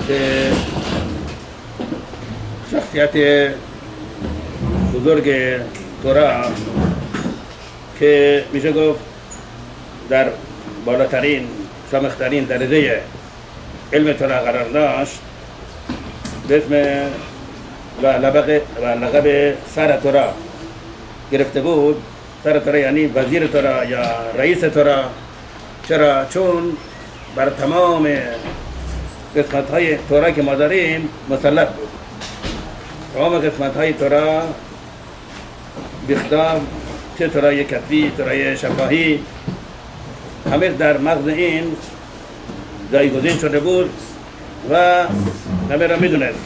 که شخصیت بزرگ تورا که میشه گفت در بالاترین شامخترین درجه علم تورا قرار داشت به اسم و لقب سر تورا گرفته بود. سر تورا یعنی وزیر تورا یا رئیس تورا. چرا؟ چون بر تمام قسمت های تورا که ما داریم مسلط بود. تمام قسمت های تورا بخدام، چه تورای کتبی، تورای شفاهی، همه در مغز این جایگزین شده بود و همه را میدونست.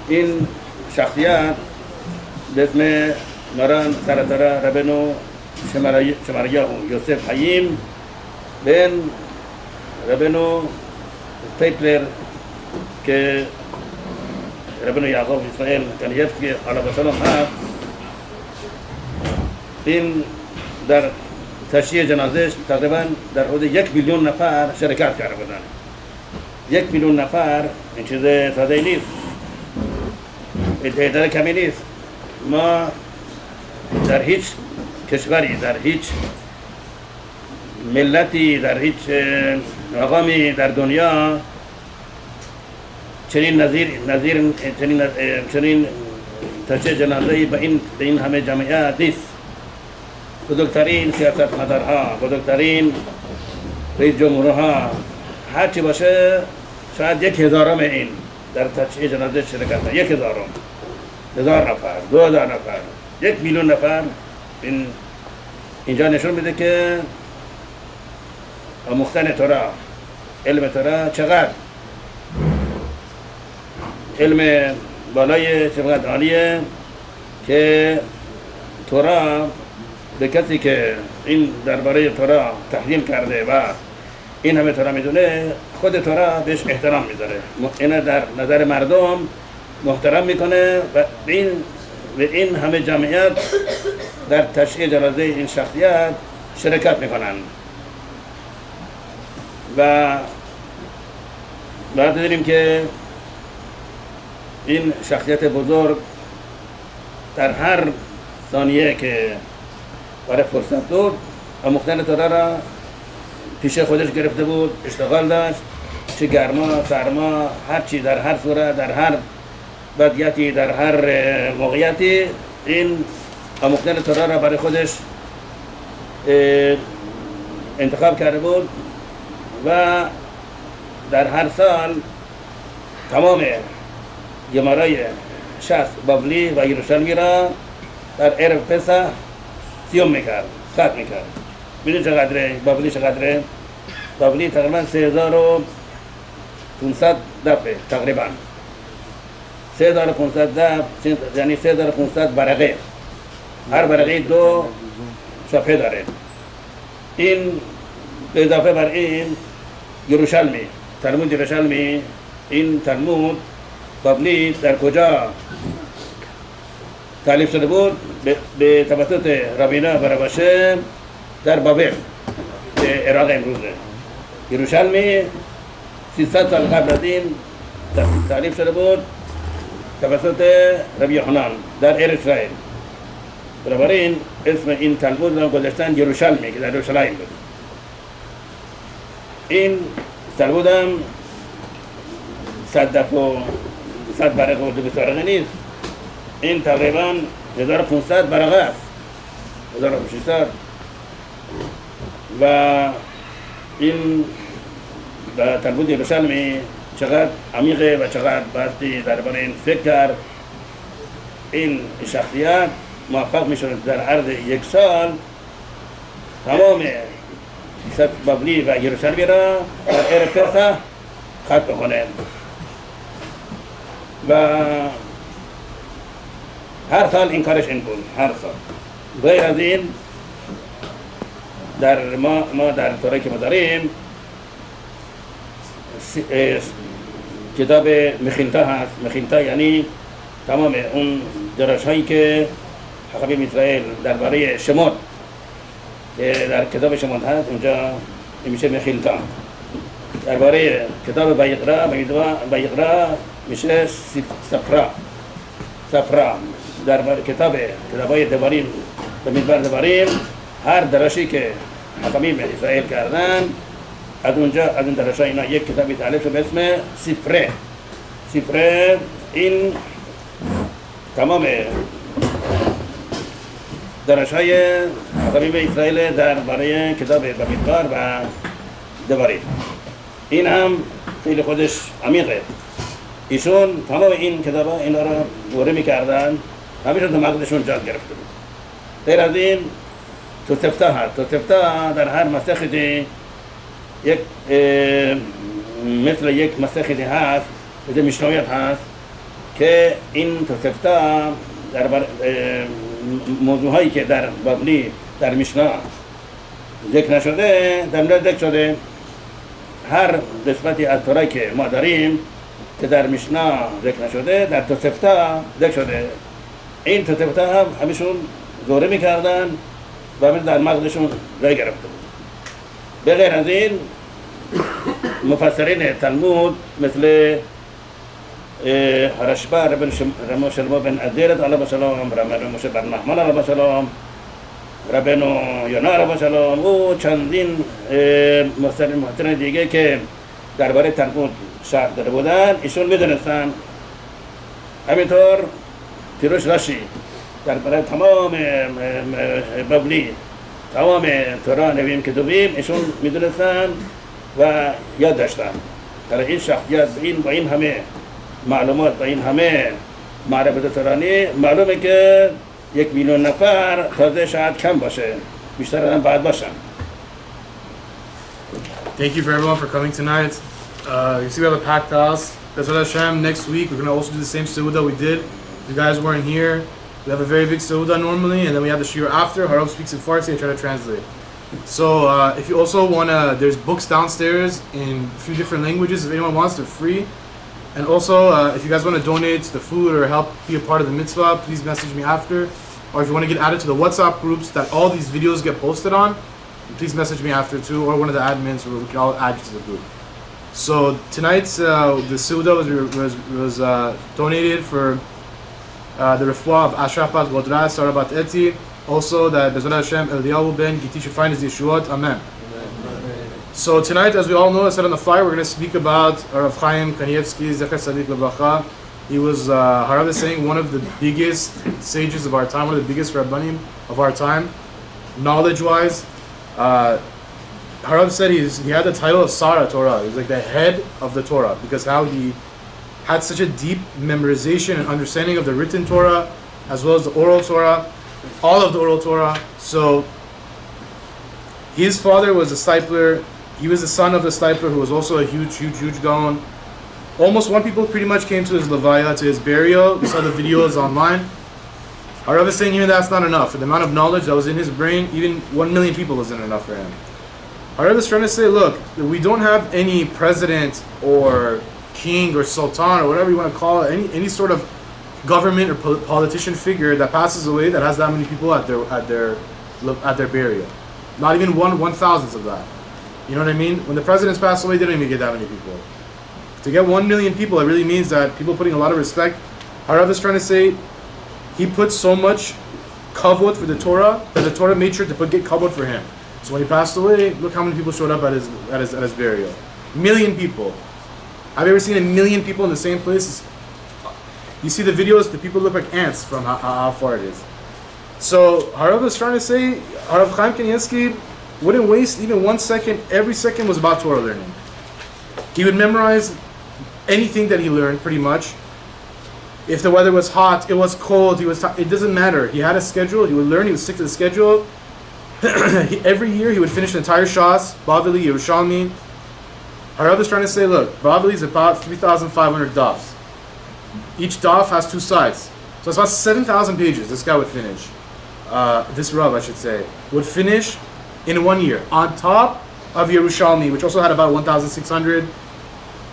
این شخصیت به اسم مران سرطره ربنو شماریاهو یوسف حیم بن ربنو استیپلر که ربنو یعقوب اسماعیل کانیevsky علیه السلام هست، این در تشییع جنازهش تقریبا در حدود 1 میلیون نفر شرکت کرده بودند. 1 میلیون نفر این چیز ساده نیست، تعداد کمی نیست. ما در هیچ کشوری، در هیچ ملتی، در هیچ مقامی در دنیا چنین تشییع جنازه‌ای به این همه جمعیت نیست. بزرگترین سیاستمدارها، بزرگترین رئیس جمهورها، هر چی باشه شاید 1000 این در تشییع جنازه شرکت کنند. 1000 نفر، 2000 نفر، 1 میلیون نفر. اینجا نشون میده که آموختن تورا، علم تورا چقدر علم بالای چقدر عالیه که تورا به کسی که این درباره تورا تحلیل کرده و این همه تورا میدونه، خود تورا بهش احترام میذاره، اینو در نظر مردم محترم میکنه و این همه جمعیت در تشییع جنازه این شخصیت شرکت میکنن. و بعد دیدیم که این شخصیت بزرگ در هر ثانیه که برای فرصت بود آموختن تورا را پیش خودش گرفته بود، اشتغال داشت، چه گرما، سرما، هر چی، در هر صورت، در هر وضعیتی، در هر موقعیتی این آموختن تورا را برای خودش انتخاب کرده بود و در هر سال تمام گمارای شست بابلی و یروشلمی را در عرب پسح سیوم میکرد، ختم میکرد. میدونی چقدره؟ بابلی چقدره؟ بابلی تقریبا 3500 دفعه، تقریبا 3500 دفعه، یعنی 3500 ورقه. هر ورقه 2 صفحه داره. این به اضافه بر این یروشلمی، تلمود یروشلمی، این تلمود بابلی در کجا تالیف شده بود؟ به توسط رابینا براباشه در بابل، به عراق امروزه. یروشلمی 300 سال قبل از این تالیف شده بود توسط ربی یوحنان در اسرائیل. بنابراین اسم این تلمود را گذاشتن یروشلمی که در یروشلایم بود. این تلمود هم 100 دفعه و 100 ورقه و 200 ورقه نیست. این تقریبا 1500 ورقه است، 1600. و این تلمود یروشلمی چقدر عمیقه و چقدر باستی درباره این فکر کرد. این شخصیت موفق میشد در عرض 1 سال تمام بابلی و یروشلمی را در عرب پسح ختم کنه و هر سال این کارش این بود. هر سال غیر از این در ما در تورایی که ما داریم کتاب مخینتا هست. مخینتا یعنی تمام اون درش هایی که حقیب اسرائیل درباره شماد در کتاب شماد هست، اونجا میشه مخیلتا. درباره کتاب ویقرا میشه سفرا. درباره کتابای دواریم به میدبر دواریم هر درشی که حکامی اسرائیل کردن از اون درشا اینا یک کتابی تعلیف شد به اسم سفره. این تمام درشای حکامی اسرائیل درباره کتاب بمیدبر و دواریم. این هم خیلی خودش عمیقه. ایشون تمام این کتابا اینا را دوره میکردن، همیشه تو مغزشون جا گرفته بود. غیر از این توسفتا هست. توسفتا در هر مسختی یک مثل یک مسختی هست، مثل میشنویت هست که این توسفتا در موضوع هایی که در بابلی در میشنا ذکر نشده در مورد ذکر شده. هر قسمتی از تورایی که ما داریم که در میشنا ذکر نشده در توسفتا ذکر شده. این توسفتا هم همیشون دوره میکردن و همین در مغزشون جای گرفته بود. به غیر از این مفسرین تلمود مثل هرشبه ربن شلما بن ادیرت علیه السلام، ربن موشه بن محمد علیه السلام، ربن یونا علیه السلام و چندین مفسرین دیگه که درباره تلمود شرح داده بودن ایشون میدونستن. همینطور پیروش راشی درباره تمام بابلی تمام تورا نویم کتبیم ایشون میدونستن و یاد داشتن. در این شخصیت با این همه معلومات با این همه معرفت تورانی معلومه که 1 میلیون نفر تازه شاید کم باشه، بیشتر هم باید باشن. Thank you for everyone for coming tonight. You see we have a packed house. B'ezrat Hashem, next week we're going to also do the same seudah we did. If you guys weren't here, we have a very big seudah normally, and then we have the shiur after. Harav speaks in Farsi, I try to translate. So if you also want to, there's books downstairs in a few different languages. If anyone wants, they're free. And also, if you guys want to donate the food or help be a part of the mitzvah, please message me after. Or if you want to get added to the WhatsApp groups that all these videos get posted on, please message me after too, or one of the admins, or we can all add you to the group. So tonight's the seudah was donated for the refuah of Ashraf bat Godra, Sarah bat Eti. Also that B'ezrat Hashem Eliyahu ben Giti should find his Yeshuot. Amen. So tonight, as we all know, I said on the flyer, we're going to speak about Rav Chaim Kanievsky, Zecher Tzadik Lebracha. He was, Harav is saying, one of the biggest sages of our time, one of the biggest Rabbanim of our time, knowledge-wise. Harav said he had the title of Sara Torah. He was like the head of the Torah because how he had such a deep memorization and understanding of the written Torah as well as the oral Torah, all of the oral Torah. So his father was a stipler. He was the son of the stipler who was also a huge Gaon. Almost one people pretty much came to his levaya, to his burial. We saw the videos online. Harav is saying even that's not enough. For the amount of knowledge that was in his brain, even 1 million people wasn't enough for him. Harav is trying to say, look, we don't have any president or king or sultan or whatever you want to call it, any sort of government or politician figure that passes away that has that many people at their burial. Not even 1/1000th of that. You know what I mean? When the presidents pass away, they don't even get that many people. To get 1 million people, it really means that people putting a lot of respect. Harav is trying to say he put so much kavod for the Torah that the Torah made sure to get kavod for him. So when he passed away, look how many people showed up at his burial. 1 million people. Have you ever seen 1 million people in the same place? You see the videos, the people look like ants from how far it is. So Harav is trying to say, Harav Chaim Kanievsky wouldn't waste even 1 second. Every second was about Torah learning. He would memorize anything that he learned, pretty much. If the weather was hot, it was cold, it doesn't matter. He had a schedule, he would learn, he would stick to the schedule. Every year he would finish the entire Shas, Bavli, Yerushalmi. Harav is trying to say, look, Bavli is about 3,500 dafs. Each daf has 2 sides. So it's about 7,000 pages this guy would finish. This Rav, I should say, would finish in 1 year. On top of Yerushalmi, which also had about 1,600.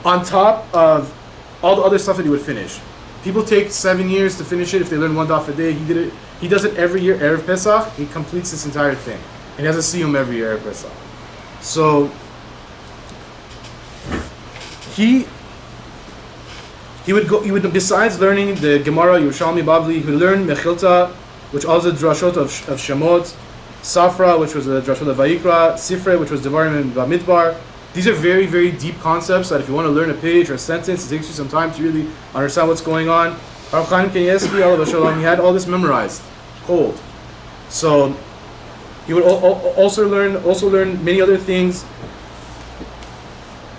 On top of all the other stuff that he would finish. People take 7 years to finish it if they learn 1 daf a day. He does it every year, Erev Pesach. He completes this entire thing. And he has a siyum every year, Erev Pesach. So he would besides learning the Gemara, Yerushalmi, Bavli, he would learn Mechilta, which also the drashot of Shemot, Safra, which was the drashot of Vayikra, Sifre, which was Devarim and Bamidbar. These are very, very deep concepts that if you want to learn a page or a sentence, it takes you some time to really understand what's going on. Harav Chaim Kanievsky, Allah Shalom, he had all this memorized, cold. So he would also learn many other things.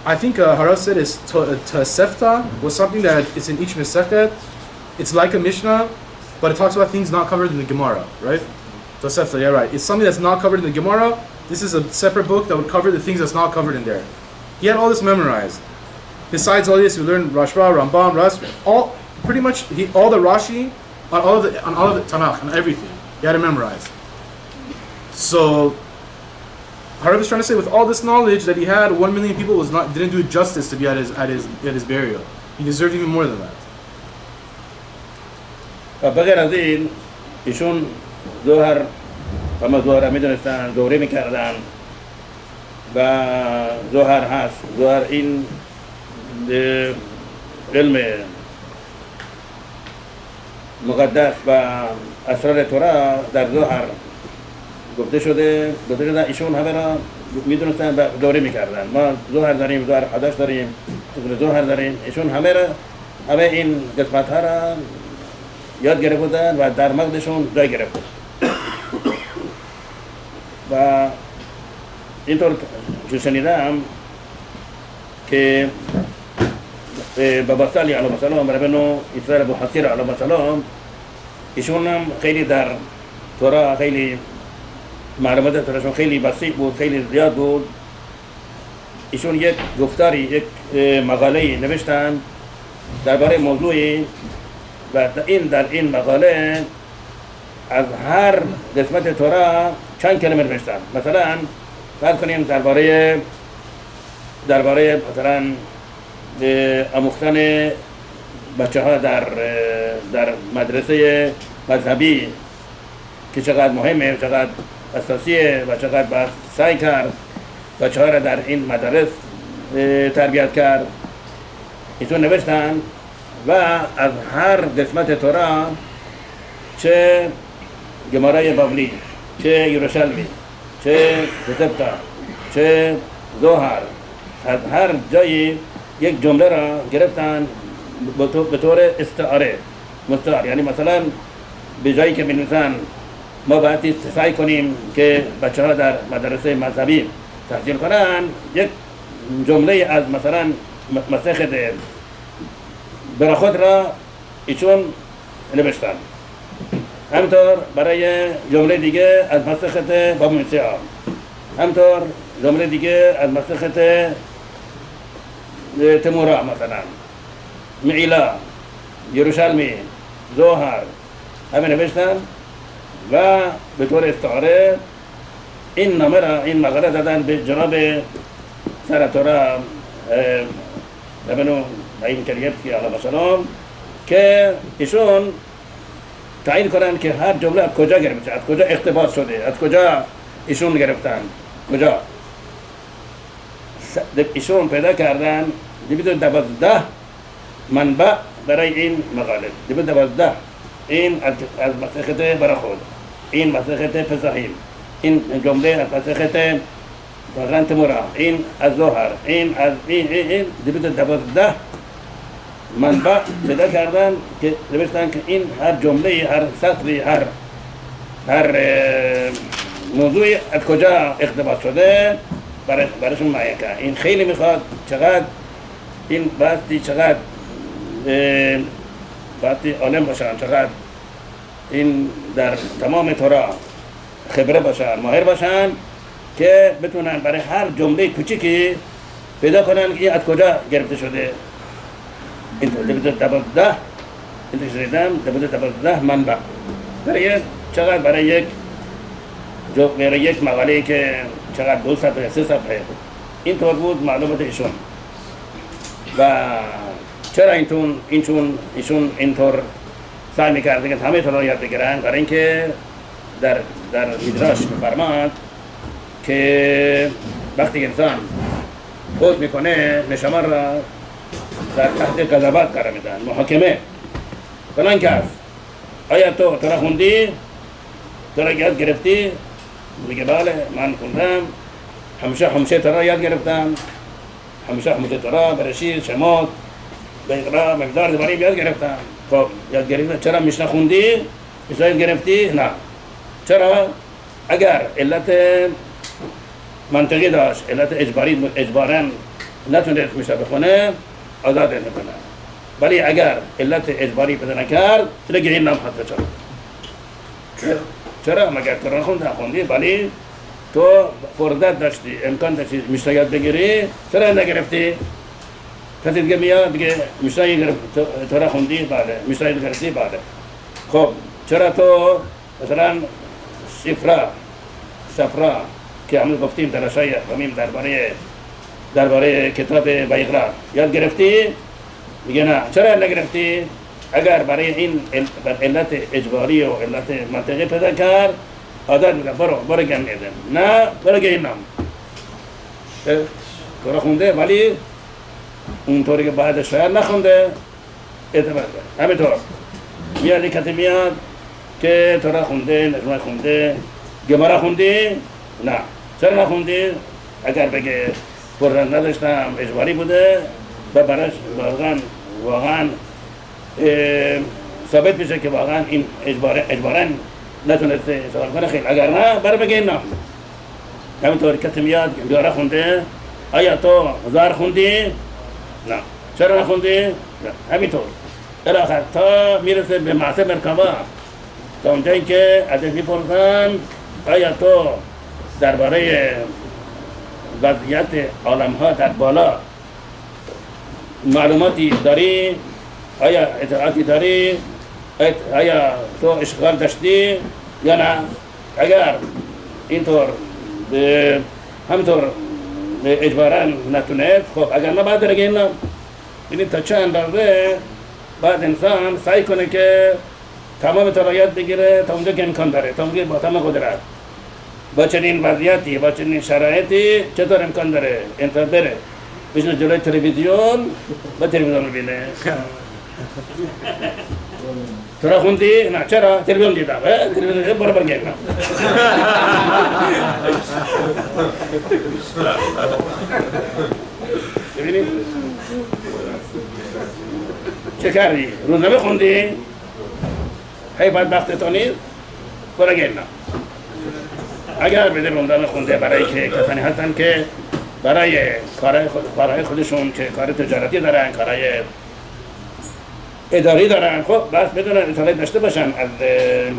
I think Harav said is Tosefta was something that is in each Masechet. It's like a Mishnah, but it talks about things not covered in the Gemara, right? Tosefta, yeah, right. It's something that's not covered in the Gemara. This is a separate book that would cover the things that's not covered in there. He had all this memorized. Besides all this, we learned Rashba, Rambam, Ras, all pretty much all the Rashi on all of the Tanakh and everything. He had it memorized. So Harav is trying to say, with all this knowledge that he had, 1 million people didn't do it justice to be at his burial. He deserved even more than that. بغیر از این ایشون ظهر اما ظهر میدونستن دوره میکردن و ظهر هست. ظهر این علم مقدس و اسرار تورا در ظهر گفته شده ایشون همه را میدونستن و دوره میکردن. ما ظهر داریم، ظهر حداش داریم، ظهر داریم. ایشون همه این قسمت ها را یاد گرفته بودن و در مغزشون جای گرفته. و اینطور که شنیدم که بابا صلی علیه السلام ربنا اسرائیل ابو حسیر علیه السلام ایشون هم خیلی در تورا خیلی معلومات توراشون خیلی وسیع بود، خیلی زیاد بود. ایشون یک گفتاری، یک مقاله نوشتن درباره موضوعی و در این مقاله از هر قسمت تورا چند کلمه نوشتن. مثلا فرض کنیم درباره مثلا آموختن بچه ها در مدرسه مذهبی که چقدر مهمه، چقدر اساسیه و چقدر باید سعی کرد بچه ها را در این مدارس تربیت کرد. ایشون نوشتن و از هر قسمت تورا، چه گمارای بابلی، چه یروشلمی، چه زتبتا، چه ظهر، از هر جایی یک جمله را گرفتن به طور استعاره مستعار. یعنی مثلا به جایی که می‌نویسن ما باید سعی کنیم که بچه ها در مدرسه مذهبی تحصیل کنن، یک جمله از مثلا مسخت برخود را ایشون نوشتن. همطور برای جمله دیگه از مسخت بامونسیا، همطور جمله دیگه از مسخت تمورا، مثلا معیلا، یروشلمی، ظهر، همه نوشتن و به طور استعاره این نامه را، این مقاله دادن به جناب سرطورا ابن کانیevsky علیه السلام که ایشون تعیین کنن که هر جمله از کجا گرفته، از کجا اقتباس شده، از کجا ایشون گرفتن، کجا. ایشون پیدا کردن 212 منبع برای این مقاله. 212 این از مسخت برخود، این مسخت پسحیم، این جمله از مسخت مثلا تمورا، این از ظهر، این از این 212 منبع پیدا کردن که نوشتن که این هر جمله، هر سطری، هر موضوعی از کجا اقتباس شده برایشون معین کرد. این خیلی میخواد چقدر این چقدر عالم باشن، چقدر این در تمام تورا خبره باشن، ماهر باشن که بتونن برای هر جمله کوچیکی پیدا کنن که از کجا گرفته شده. این 212 این شنیدم 212 منبع برای یک مقاله که چقدر 2 صفحه 3 صفحه اینطور بود معلومات ایشون. و چرا ایشون اینطور سعی می‌کرد که همه طور یاد بگیرن؟ برای اینکه در میدراش می‌فرماد که وقتی انسان فوت میکنه نشمان را در تحت قضاوت قرار میدن، محاکمه. فلان کس آیا تو را خوندی؟ تو را یاد گرفتی؟ میگه بله من خوندم، همیشه تو را یاد گرفتم، همیشه تو را برشید شمات به اقرا مقدار دوباره یاد گرفتم. خب یاد گرفتی چرا میشنه خوندی؟ میشنه یاد گرفتی؟ نه. چرا؟ اگر علت منطقی داشت، علت اجبارا نتونست میشه بخونه، آزاد میکنه. ولی اگر علت اجباری پیدا نکرد، دیگه این نام حد چرا؟ مگر قرآن خوندی ولی تو فرصت داشتی، امکان داشتی میشه یاد بگیری، چرا نگرفتی؟ کسی دیگه میاد دیگه میشه گرفت، تو را خوندی؟ بله. میشه یاد گرفتی؟ بله. خب چرا تو مثلا سفرا که همون گفتیم درشای همین درباره کتاب بیغرا یاد گرفتی؟ میگه نه. چرا نگرفتی؟ اگر برای این علت اجباری و علت منطقی پیدا کرد، عادت میگه برو گم میدن. نه برو گم نام. تو را خونده ولی اونطوری که بعد شاید نخونده اعتبار داره. همینطور میاد کسی میاد که تو را خونده، نجمه خونده، گمارا خوندی؟ نه. چرا نخوندی؟ اگر بگه فرصت نداشتم، اجباری بوده و براش واقعا ثابت میشه که واقعا این اجبارا نتونسته سوال کنه، خیلی. اگر نه برای بگه این نام. همینطور کسی میاد گمارا خونده، آیا تو هزار خوندی؟ نه. چرا نخوندی؟ نه. همینطور الاخر تا میرسه به معصب مرکبا، تا اونجایی که ازش میپرسن آیا تو درباره وضعیت عالم ها در بالا معلوماتی داری؟ آیا اطلاعاتی داری؟ آیا تو اشغال داشتی یا نه؟ اگر اینطور همینطور اجبارا نتونست، خب اگر نه بعد درگه این یعنی تا چه اندازه بعد انسان سعی کنه که تمام ترایات بگیره تا اونجا که امکان داره، تا اونجا با تمام قدرت. با چنین وضعیتی، با چنین شرایطی چطور امکان داره انسان بره بشینه جلوی تلویزیون و تلویزیون ببینه؟ تو را خوندی؟ نه. چرا؟ تلویزیون دیدم. تلویزیون برو برگردم. ببینید چه کردی؟ روزنامه خوندی؟ هی بدبخت تو نیست؟ برو گردم. اگر بده روزنامه خونده برای که کسانی هستن که برای کارهای خودشون که کار تجارتی دارن، کارهای اداری دارن، خب بس بدونن اطلاعات داشته باشن از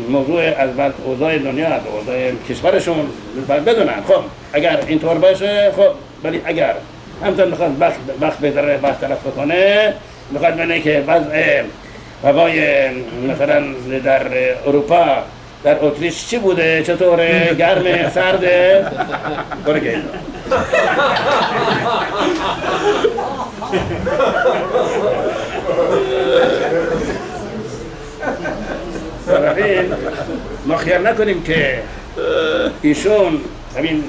موضوع، از اوضاع دنیا، از اوضاع کشورشون بدونن. خب اگر اینطور باشه، خب ولی اگر همچنان میخواد وقت بذاره، وقت تلف بکنه، میخواد ببینه که وضع هوای مثلا در اروپا، در اتریش چی بوده، چطوره، گرمه، سرده، برو گیرم. بنابراین ما خیال نکنیم که ایشون همین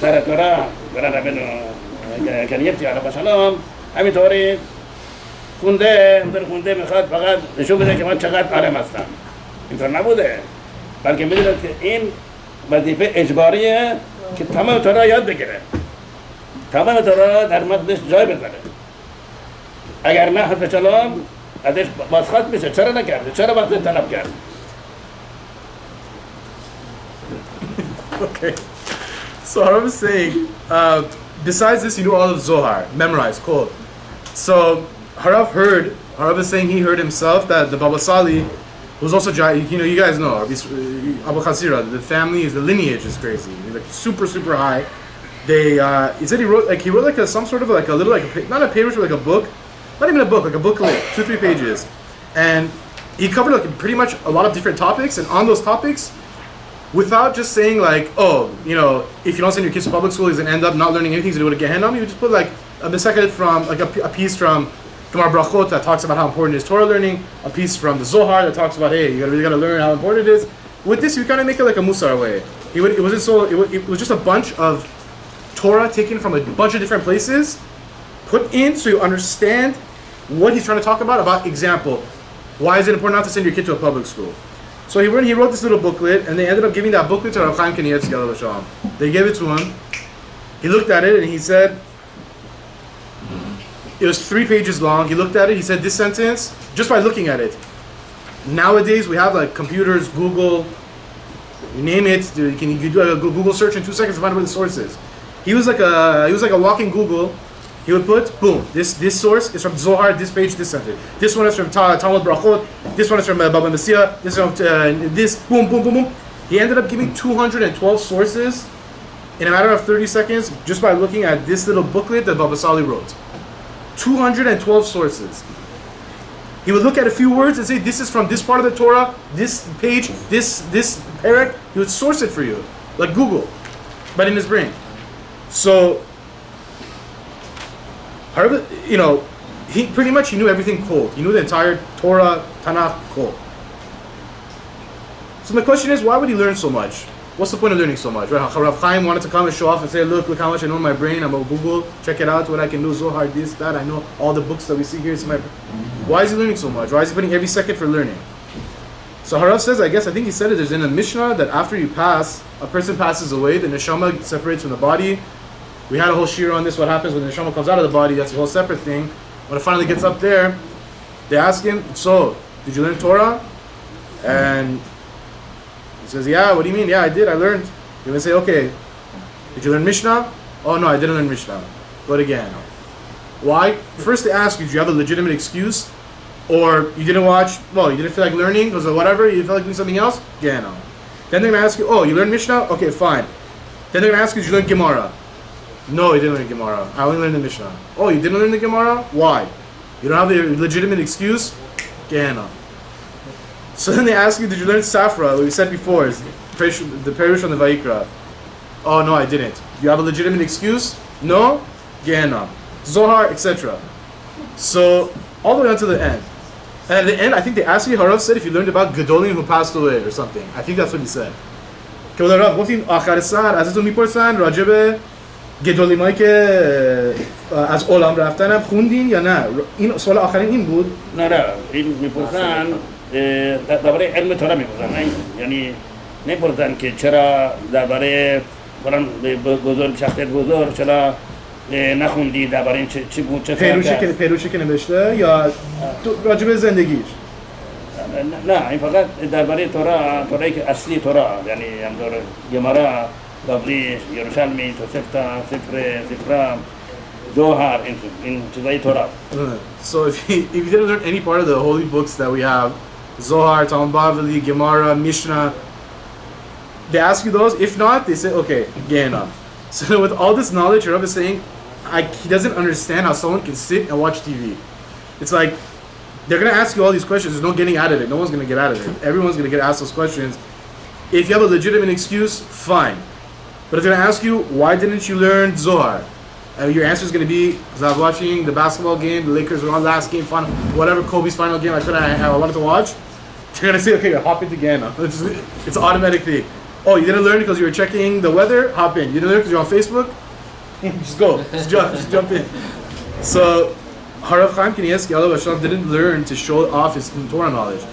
سرطورا برای کنیفتی علیه السلام همینطوری خونده میخواد فقط نشون بده که من چقدر عالم هستم. اینطور نبوده، بلکه میدونید که این وظیفه اجباریه که تمام تورا یاد بگیره، تمام تورا در مغزش جای بذاره. اگر نه حضرت سلام ازش بازخواست میشه، چرا نکرده؟ چرا وقت طلب کرد؟ Okay. So Harav is saying, besides this, you do all of Zohar, memorized, cool. So Harav is saying he heard himself that the Baba Sali was also, you guys know, Abu Khasira, the family, the lineage is crazy. He's like super, super high. He said he wrote some sort of like a little, not a paper, but like a book, not even a book, like a booklet, 2-3 pages. And he covered like pretty much a lot of different topics, and on those topics, without just saying like, oh, if you don't send your kids to public school, he's gonna end up not learning anything, he's gonna go to Gehenna. You would just put like a second from like a piece from Gemara Brachot that talks about how important is Torah learning, a piece from the Zohar that talks about, hey, you really gotta learn how important it is. With this, you kind of make it like a Musar way. It was just a bunch of Torah taken from a bunch of different places, put in so you understand what he's trying to talk about example. Why is it important not to send your kid to a public school? So he wrote this little booklet, and they ended up giving that booklet to Rav Chaim Kanievsky. They gave it to him. He looked at it and he said, it was 3 pages long. He looked at it, he said this sentence, just by looking at it. Nowadays we have like computers, Google, you name it, you do a Google search in 2 seconds to find out where the source is. He was like a walking Google. He would put, boom, this source is from Zohar, this page, this sentence. This one is from Talmud Brachot, this one is from Baba Messiah, this one this, boom, boom, boom, boom. He ended up giving 212 sources in a matter of 30 seconds just by looking at this little booklet that Baba Sali wrote. 212 sources. He would look at a few words and say, this is from this part of the Torah, this page, this parak. He would source it for you, like Google, but in his brain. So, Harav, he pretty much knew everything cold. He knew the entire Torah, Tanakh cold. So the question is, why would he learn so much? What's the point of learning so much? Right? Rav Chaim wanted to come and show off and say, look how much I know in my brain. I'm on Google. Check it out, what I can do. Zohar, this, that. I know all the books that we see here. It's my brain. Why is he learning so much? Why is he putting every second for learning? So Harav says, I think he said it, there's in a Mishnah that after you pass, a person passes away, the neshama separates from the body. We had a whole shir on this, what happens when the neshama comes out of the body. That's a whole separate thing. When it finally gets up there, they ask him, so, did you learn Torah? And he says, yeah, what do you mean? Yeah, I did, I learned. They will say, okay, did you learn Mishnah? Oh no, I didn't learn Mishnah. Go it again. Why? First they ask you, do you have a legitimate excuse? Or you didn't watch, you didn't feel like learning because of whatever, you felt like doing something else? Yeah, no. Then they're going to ask you, oh, you learned Mishnah? Okay, fine. Then they're going to ask you, did you learn Gemara? No, you didn't learn Gemara. I only learned the Mishnah. Oh, you didn't learn the Gemara? Why? You don't have a legitimate excuse? Yeah, no. So then they ask you, did you learn Safra? What we said before is the Perish on the Vayikra. Oh, no, I didn't. Do you have a legitimate excuse? No? Yeah, no. Zohar, etc. So, all the way until the end. And at the end, I think they asked you, Harav said, if you learned about Gedolim who passed away or something. I think that's what he said. כבוד הרב, גופים אחר סר, אז איתו מיפורסן, ראג'ה גדולים هایی که از عالم رفتن خوندین یا نه؟ این سوال آخرین این بود؟ نه این میپرسن درباره علم تورا میپرسن، یعنی نمیپرسن که چرا درباره قرآن بزرگ شخصیت بزرگ چرا نخوندی، درباره چی بود، چه پیروشی که نوشته یا راجع به زندگیش؟ نه این فقط درباره تورایی که اصلی تورا، یعنی همطور گمارا، بابلی، یروشلمی، توسفتا، سفرا، Zohar, in Chizai Torah. So if you didn't learn any part of the holy books that we have, Zohar, Talmud Bavli, Gemara, Mishnah, they ask you those. If not, they say, okay, Gena. So with all this knowledge, Rav is saying, he doesn't understand how someone can sit and watch TV. It's like, they're going to ask you all these questions. There's no getting out of it. No one's going to get out of it. Everyone's going to get asked those questions. If you have a legitimate excuse, fine. But if they're going to ask you, why didn't you learn Zohar? Your answer is going to be, because I was watching the basketball game, the Lakers were on last game, final, whatever, Kobe's final game I wanted to watch. They're going to say, okay, hop in again. It's an automatic thing. Oh, you didn't learn because you were checking the weather? Hop in. You didn't learn because you're on Facebook? Just go. Just jump in. So, Harav Chaim Kanievsky didn't learn to show off his Torah knowledge.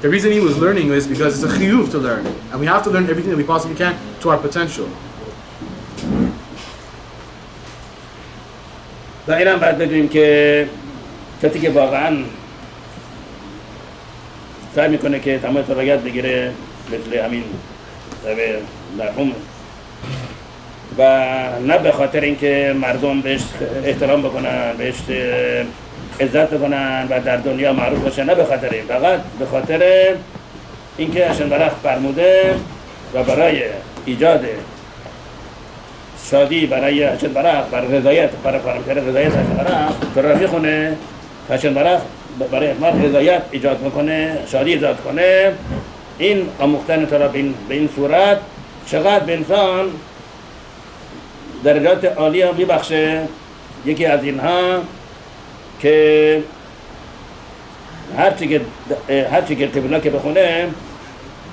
The reason he was learning is because it's a chiyuv to learn. And we have to learn everything that we possibly can to our potential. و اینم باید بدونیم که کسی که واقعا سعی میکنه که تمام تورا یاد بگیره مثل همین مرحوم و نه به خاطر اینکه مردم بهش احترام بکنن، بهش عزت بکنن و در دنیا معروف باشه، نه به خاطر این، فقط به خاطر اینکه اشن برخ فرموده و برای ایجاد شادی برای هشت برخ، برای رضایت، برای فرامکر رضایت هشت برخ تورا میخونه، هشت برخ برای احمد رضایت ایجاد میکنه، شادی ایجاد کنه. این آموختن تورا به این صورت چقدر به انسان درجات عالی میبخشه. یکی از اینها که هرچی که تبیلا که بخونه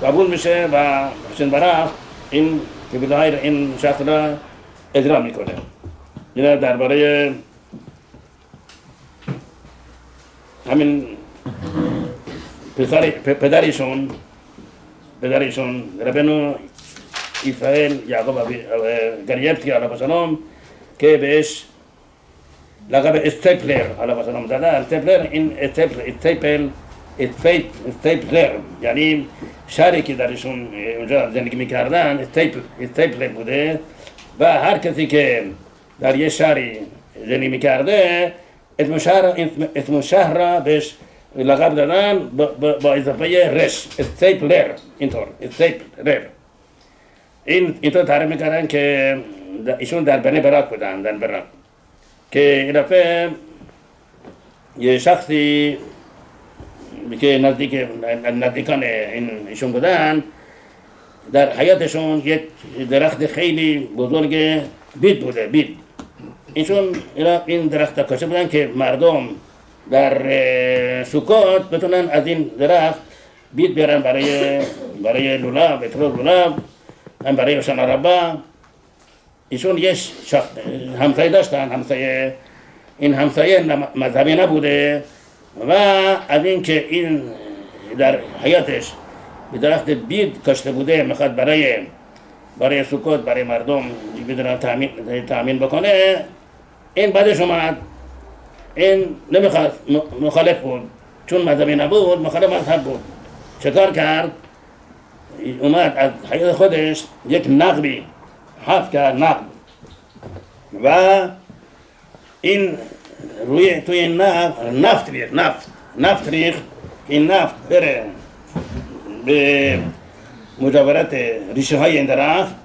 قبول میشه و هشت برخ این تبیلا این شخص را اجرا میکنه. این درباره همین پدرشون ربنو اسرائیل یعقوب کانیوفسکی علیه السلام که بهش لقب استیپلر علیه السلام دادن. استیپلر این استیپلر یعنی شهری که درشون اونجا زندگی میکردن استیپلر بوده و هر کسی که در یه شهری زندگی میکرده اسم شهر را بهش لقب دادن با اضافه رش استیپلر. اینطور استیپلر اینطور تعریف میکردن که ایشون در بنی براک بودن، در براک که این دفعه یه شخصی که نزدیکان ایشون بودن در حیاتشون یک درخت خیلی بزرگ بید بوده. بید ایشون این درخت کاشته بودن که مردم در سکوت بتونن از این درخت بید بیارن برای لولاب، اترو لولاب، هم برای روشن عربا. ایشون یه همسایه داشتن، این همسایه مذهبی نبوده و از این که این در حیاتش به درخت بید کاشته بوده میخواد برای سکوت برای مردم بدون تامین بکنه، این بعدش اومد این نمیخواد، مخالف بود، چون مذهبی نبود مخالف مذهب بود. چکار کرد؟ اومد از حیات خودش یک نقبی حفظ کرد، نقب، و این توی این نفت ریخت. این نفت بره به مجاورت ریشه های این درخت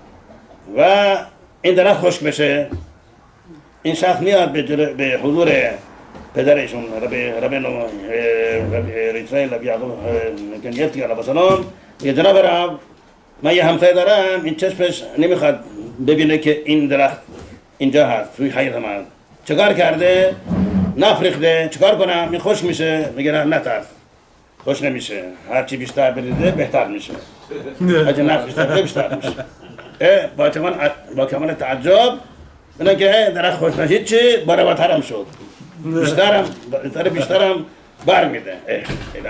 و این درخت خشک بشه. این شخص میاد به حضور پدرشون ربنو اسرائیل یعقوب کانیوفسکی علیه السلام، یه جناب رب من یه همسایه دارم، این چشمش نمیخواد ببینه که این درخت اینجا هست توی حیات من. چکار کرده؟ نفت ریخته. چکار کنم؟ این خشک میشه. میگه نه نترس، خوش نمیشه، هرچی بیشتر بریزه بهتر میشه. اگه نفت بیشتر میشه. با کمال تعجب اینا که درخت خوش نشید چی؟ برابرترم شد، بیشترم بر میده.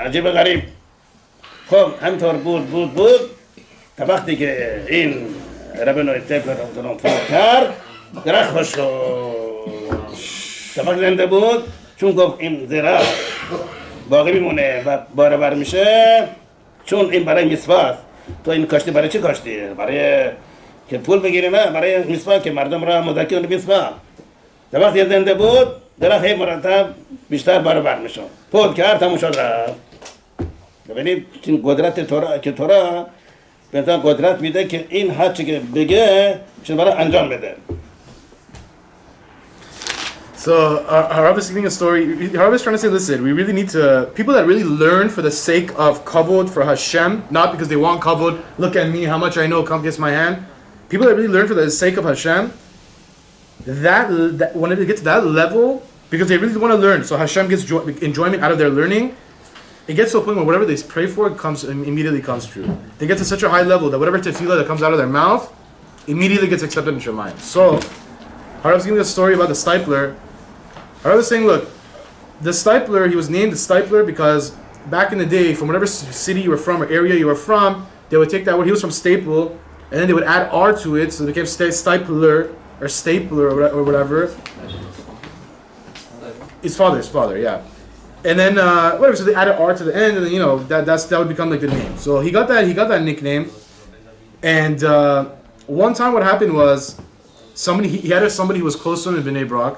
عجیب غریب. خب همینطور بود تا وقتی که این ربنو استیپلر فوت کرد درخت خوش شد. تا وقتی زنده بود چون گفت این درخت باقی میمونه و برابر میشه، چون این برای میثواه. تو این کاشتی برای چی کاشتی؟ برای که پول بگیری؟ نه، برای میثواه که مردم را مذاکره کنه میثواه. تا وقتی زنده بود درخت هی مرتب بیشتر برابر میشه. فوت کرد تموم شد رفت. ببینید این قدرت تورا که تورا به انسان قدرت میده که این هر چی که بگه چیز برای انجام بده. So Harav is giving a story. Harav is trying to say, listen, we really need to, people that really learn for the sake of kavod for Hashem, not because they want kavod, look at me, how much I know, come kiss my hand. People that really learn for the sake of Hashem, that when it gets to that level, because they really want to learn, so Hashem gets enjoyment out of their learning, it gets to a point where whatever they pray for immediately comes true. They get to such a high level that whatever tefillah that comes out of their mouth immediately gets accepted in Shemayim. So Harav's giving a story about the Stipler. Harav is saying, look, the Stipler, he was named the Stipler because back in the day, from whatever city you were from or area you were from, they would take that word, he was from Staple, and then they would add R to it, so it became Stipler or Stapler or whatever. His father, yeah. And then whatever, so they added R to the end, and then, you know, that would become like the name. So he got that nickname, and one time what happened was he had somebody who was close to him in Bnei Brak.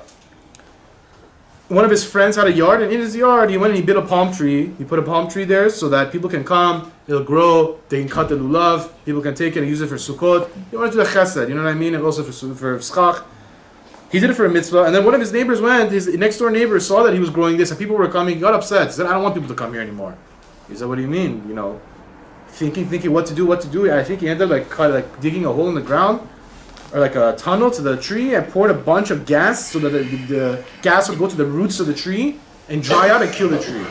One of his friends had a yard, and in his yard he went and he built a palm tree. He put a palm tree there so that people can come, it'll grow, they can cut the lulav, people can take it and use it for sukkot. He wanted to do the chesed, you know what I mean, and also for schach. He did it for a mitzvah, and then one of his neighbors went, his next door neighbor saw that he was growing this, and people were coming, he got upset. He said, I don't want people to come here anymore. He said, what do you mean? You know, thinking what to do. I think he ended up digging a hole in the ground, or like a tunnel to the tree, and poured a bunch of gas so that the gas would go to the roots of the tree and dry out and kill the tree.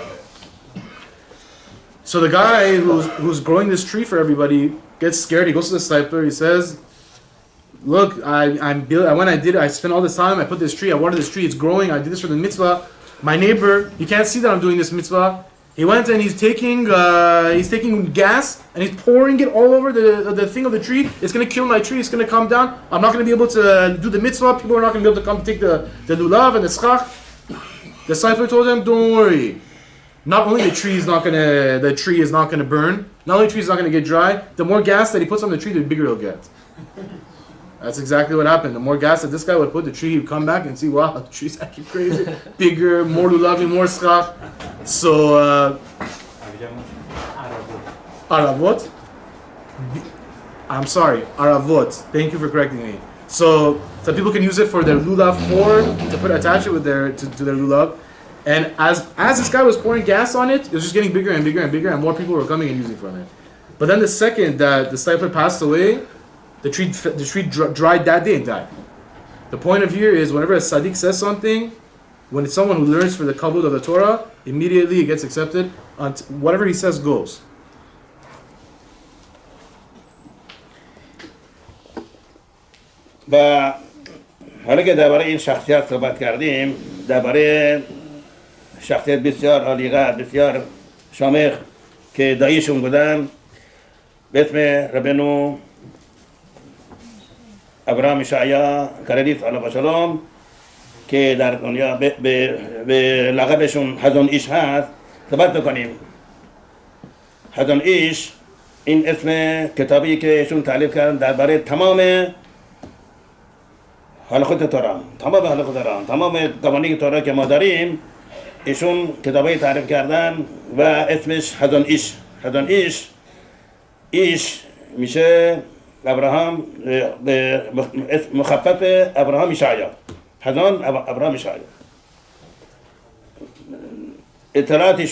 So the guy who's growing this tree for everybody gets scared. He goes to the Stipler. He says, look, I spent all this time, I put this tree, I watered this tree, it's growing, I did this for the mitzvah. My neighbor, he can't see that I'm doing this mitzvah. He went and he's taking gas and he's pouring it all over the thing of the tree. It's going to kill my tree. It's going to come down. I'm not going to be able to do the mitzvah. People are not going to be able to come take the lulav and the schach. The disciple told him, don't worry. Not only the tree is not going to burn. Not only the tree is not going to get dry. The more gas that he puts on the tree, the bigger it'll get. That's exactly what happened. The more gas that this guy would put, the tree, he would come back and see, wow, the tree's actually crazy. Bigger, more lulav, more schach. So, Aravot? I'm sorry, Aravot. Thank you for correcting me. So people can use it for their lulav attach it with their lulav. And as this guy was pouring gas on it, it was just getting bigger and bigger and bigger, and more people were coming and using from it. But then the second that the disciple passed away, the tree dried that day and died. The point of here is whenever a tzaddik says something, when it's someone who learns for the kavod of the Torah, immediately it gets accepted. Whatever he says goes. و حالا که درباره این شخصیت صحبت کردیم، درباره شخصیت بسیار عالیقدر، بسیار شامخ که داییشون بودن به اسم ربنو ابراهیم اشعیا کردیس علیه السلام که در دنیا به لقبشون حزون ایش هست صحبت بکنیم. حزون ایش این اسم کتابی که ایشون تالیف کردن درباره تمام حلقات تورا، تمام قوانین تورا که ما داریم، ایشون کتابی تعریف کردن و اسمش حزون ایش. حزون ایش میشه ابراهام مخفف ابراهیم اشعیا. حزون ابراهیم اشعیا. اطلاعاتی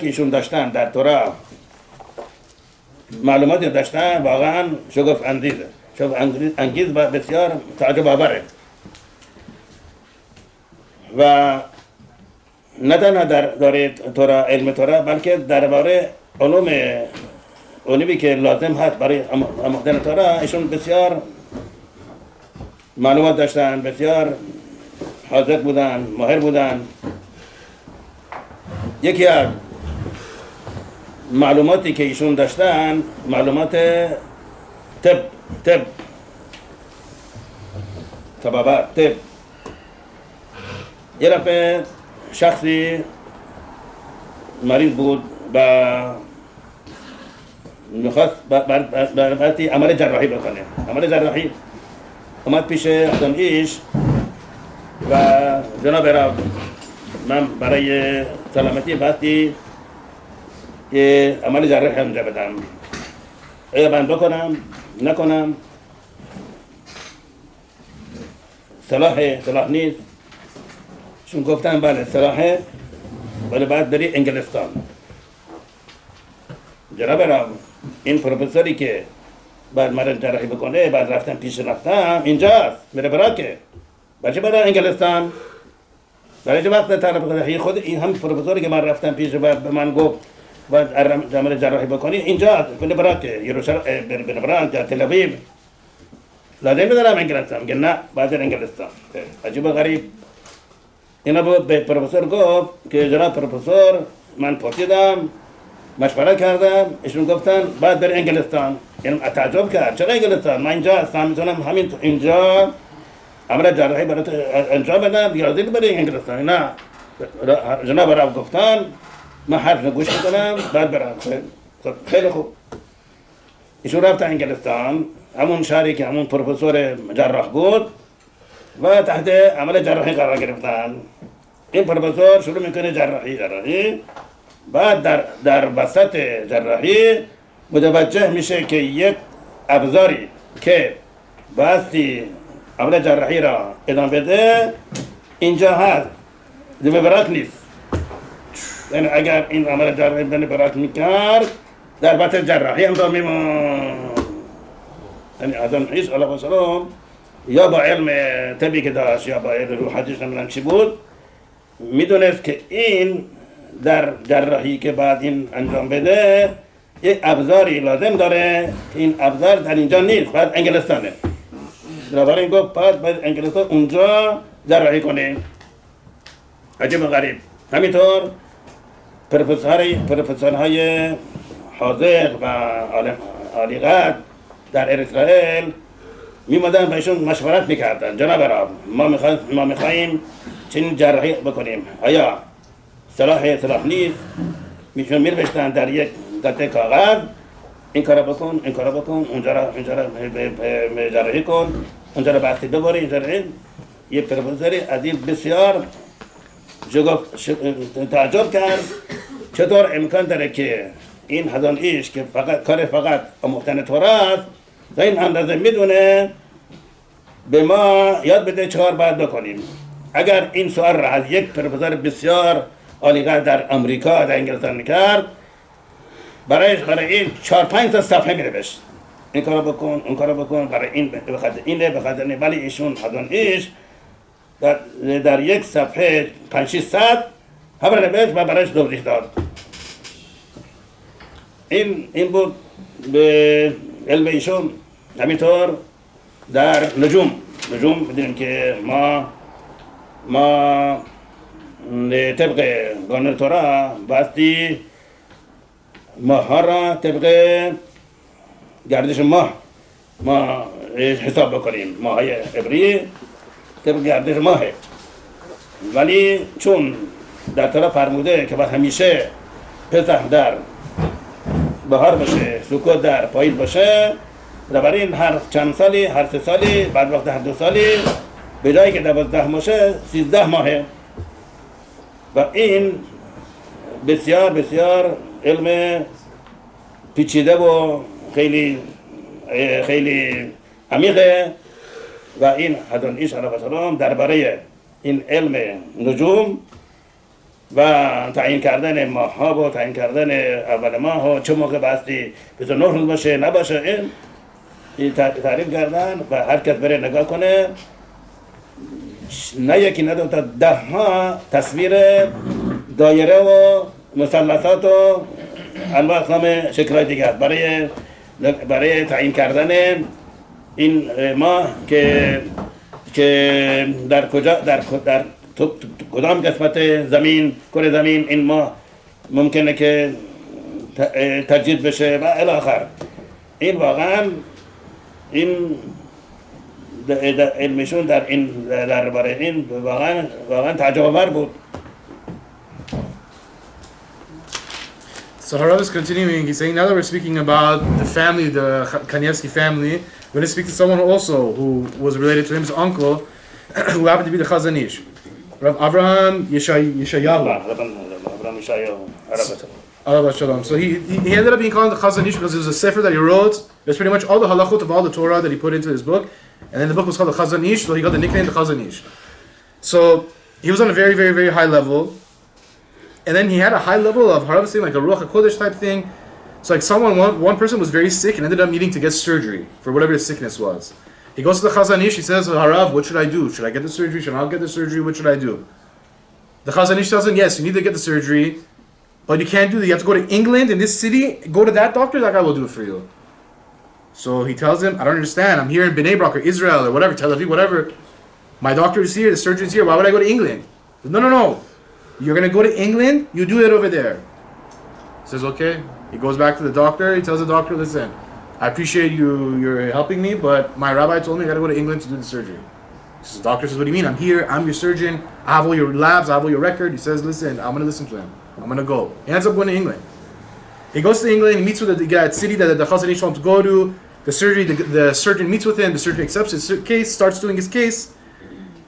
که ایشون داشتن در تورا، معلوماتی داشتن واقعا شگفت انگیز و بسیار تعجب آوره. و نه تنها درباره تورا، علم تورا، بلکه درباره علومی که لازم هست برای آموختن تورا، ایشون بسیار معلومات داشتن، بسیار حاذق بودن، ماهر بودن. یکی از معلوماتی که ایشون داشتن معلومات طبابت. یه دفعه شخصی مریض بود و میخواست برای عمل جراحی بکنه. عمل جراحی اومد پیش حزون ایش و جناب را من برای سلامتی بستی که عمل جراحی انجام بدم. آیا من بکنم نکنم؟ صلاح نیست؟ چون گفتن بله صلاحه، ولی باید بری انگلستان. جناب را این پروفسوری که بعد مرد جراحی بکنه، بعد رفتم پیش رفتم اینجاست، میره براکه بچه برای انگلستان. برای چه وقت تعریف کنه خود این هم پروفسوری که من رفتم پیش و به من گفت بعد عمل جراحی بکنی اینجاست، میره براکه یروشلم، براک یا تل آویو. لازم ندارم انگلستان. میگه نه باید انگلستان. عجیب و غریب. اینا به پروفسور گفت که جناب پروفسور من پرسیدم، مشوره کردم، ایشون گفتن باید بری انگلستان. این تعجب کرد، چرا انگلستان؟ من اینجا هستم، میتونم همین اینجا عمل جراحی برات انجام بدم، یا لازم بری انگلستان؟ نه. جناب را گفتن من حرف گوش میکنم بعد برم. خیلی خوب. ایشون رفت انگلستان، همون شهری که همون پروفسور جراح بود و تحت عمل جراحی قرار گرفتن. این پروفسور شروع میکنه جراحی. بعد در وسط جراحی متوجه میشه که یک ابزاری که باستی عمل جراحی را ادامه بده اینجا هست، دیگه براک نیست. یعنی اگر این عمل جراحی بدن براک میکرد در وسط جراحی انجام میمون. یعنی حزون ایش علیه السلام یا با علم طبی که داشت یا با علم روحانیش نمیدونم چی بود، میدونست که این در جراحی که بعد این انجام بده یک ابزاری لازم داره. این ابزار در اینجا نیست، باید انگلستانه. بنابراین گفت باید انگلستان اونجا جراحی کنه. عجیب و غریب. همینطور پروفسورهای حاضر و عالیقدر در اسرائیل میمدن بهشون مشورت میکردن. جناب را ما میخواهیم چنین جراحی بکنیم، آیا صلاح نیست؟ میشون می‌نوشتن در یک قطعه کاغذ این کارو بکن، اونجا را جراحی کن، اونجا را بسته ببری، اینجا را یه پروفسوری ادیب بسیار تعجب کرد چطور امکان داره که این هزان ایش که فقط آموختن توراست و این اندازه میدونه به ما یاد بده چهار باید بکنیم. اگر این سوال را از یک پروفسور بسیار عالیقدر در امریکا در انگلستان میکرد، برای این 4-5 تا صفحه می‌نوشت، این کارو بکن، اون کارو بکن، برای این بخاطر اینه، ولی ایشون هزان ایش در یک صفحه 5-6 سطر خبر نوشت و برایش توضیح داد. این بود به علم ایشون. همینطور در نجوم بدونیم که ما طبق قانون تورا باستی ماه ها را طبق گردش ماه ما حساب بکنیم. ماه های عبری طبق گردش ماهه، ولی چون در تورا فرموده که باید همیشه پسح در بهار باشه، سکوت در پاییز باشه، برای این هر چند سالی، هر 3 سالی، بعد وقت هر 2 سالی، به جایی که 12 باشه 13 ماهه. و این بسیار بسیار علم پیچیده و خیلی عمیقه و این هزان ایش علیه السلام درباره این علم نجوم و تعیین کردن ماه ها و تعیین کردن اول ماه و چه موقع باستی 29 روز باشه نباشه این تعریف کردن و هر کس بره نگاه کنه نه یکی نه دو تا 10 ها تصویر دایره و مثلثات و انواع اقسام شکل‌های دیگه است برای تعیین کردن این ماه که در کدام قسمت زمین کره زمین این ماه ممکنه که تجدید بشه و الی آخر. این واقعا این علمشون درباره این واقعا تعجب آور بود. So Harav is continuing, he's saying, now that we're speaking about the family, the Kanievsky family, we're going to speak to someone also who was related to him, his uncle, who happened to be the Chazon Ish. Rav Avraham Yeshayahu. Harav Shalom. So he ended up being called the Chazon Ish because it was a sefer that he wrote. There's pretty much all the halachot of all the Torah that he put into his book. And then the book was called the Chazon Ish, so he got the nickname the Chazon Ish. So he was on a very, very, very high level. And then he had a high level of Harav saying like a Ruach HaKodesh type thing. So like one person was very sick and ended up needing to get surgery for whatever his sickness was. He goes to the Chazon Ish, he says, Harav, what should I do? Should I get the surgery? Should I not get the surgery? What should I do? The Chazon Ish tells him, yes, you need to get the surgery, but you can't do that. You have to go to England in this city, go to that doctor, that guy will do it for you. So he tells him, I don't understand, I'm here in Bnei Brak or Israel or whatever, Tel Aviv, whatever. My doctor is here, the surgeon is here, why would I go to England? Says, no. You're going to go to England, you do it over there. He says, okay. He goes back to the doctor, he tells the doctor, listen, I appreciate you're helping me, but my rabbi told me I got to go to England to do the surgery. The doctor says, what do you mean? I'm here, I'm your surgeon, I have all your labs, I have all your record. He says, listen, I'm going to listen to him. I'm going to go. He ends up going to England. He goes to England, he meets with the city that the Chazon Ish wants to go to. The surgeon meets with him, the surgeon accepts his case, starts doing his case.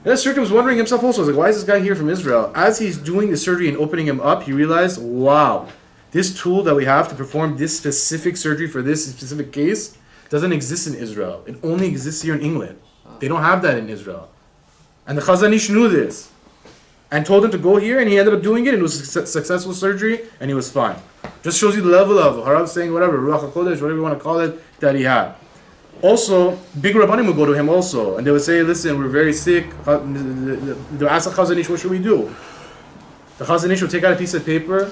And the surgeon was wondering himself also, like, why is this guy here from Israel? As he's doing the surgery and opening him up, he realized, wow, this tool that we have to perform this specific surgery for this specific case doesn't exist in Israel. It only exists here in England. They don't have that in Israel. And the Chazon Ish knew this and told him to go here, and he ended up doing it, and it was a successful surgery, and he was fine. Just shows you the level of Harav saying whatever, Ruach HaKodesh, whatever you want to call it, that he had. Also, big Rabbanim would go to him also, and they would say, listen, we're very sick. They ask the Chazon Ish, what should we do? The Chazon Ish would take out a piece of paper.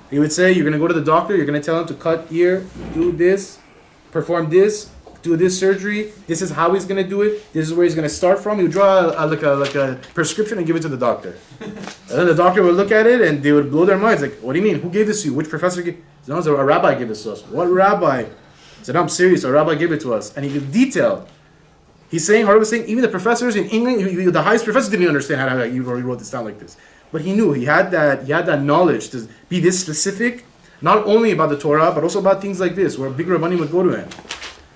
He would say, you're going to go to the doctor, you're going to tell him to cut here, do this, perform this, do this surgery. This is how he's going to do it. This is where he's going to start from. He would draw like a prescription and give it to the doctor. And then the doctor would look at it and they would blow their minds. Like, what do you mean? Who gave this to you? Which professor gave? No, a rabbi gave this to us. What rabbi? He said, I'm serious. A rabbi gave it to us. And he gave detail. He's saying, Harav was saying, even the professors in England, the highest professors didn't understand how you wrote this down like this. But he knew, he had that knowledge to be this specific, not only about the Torah, but also about things like this, where big rabbanim would go to him.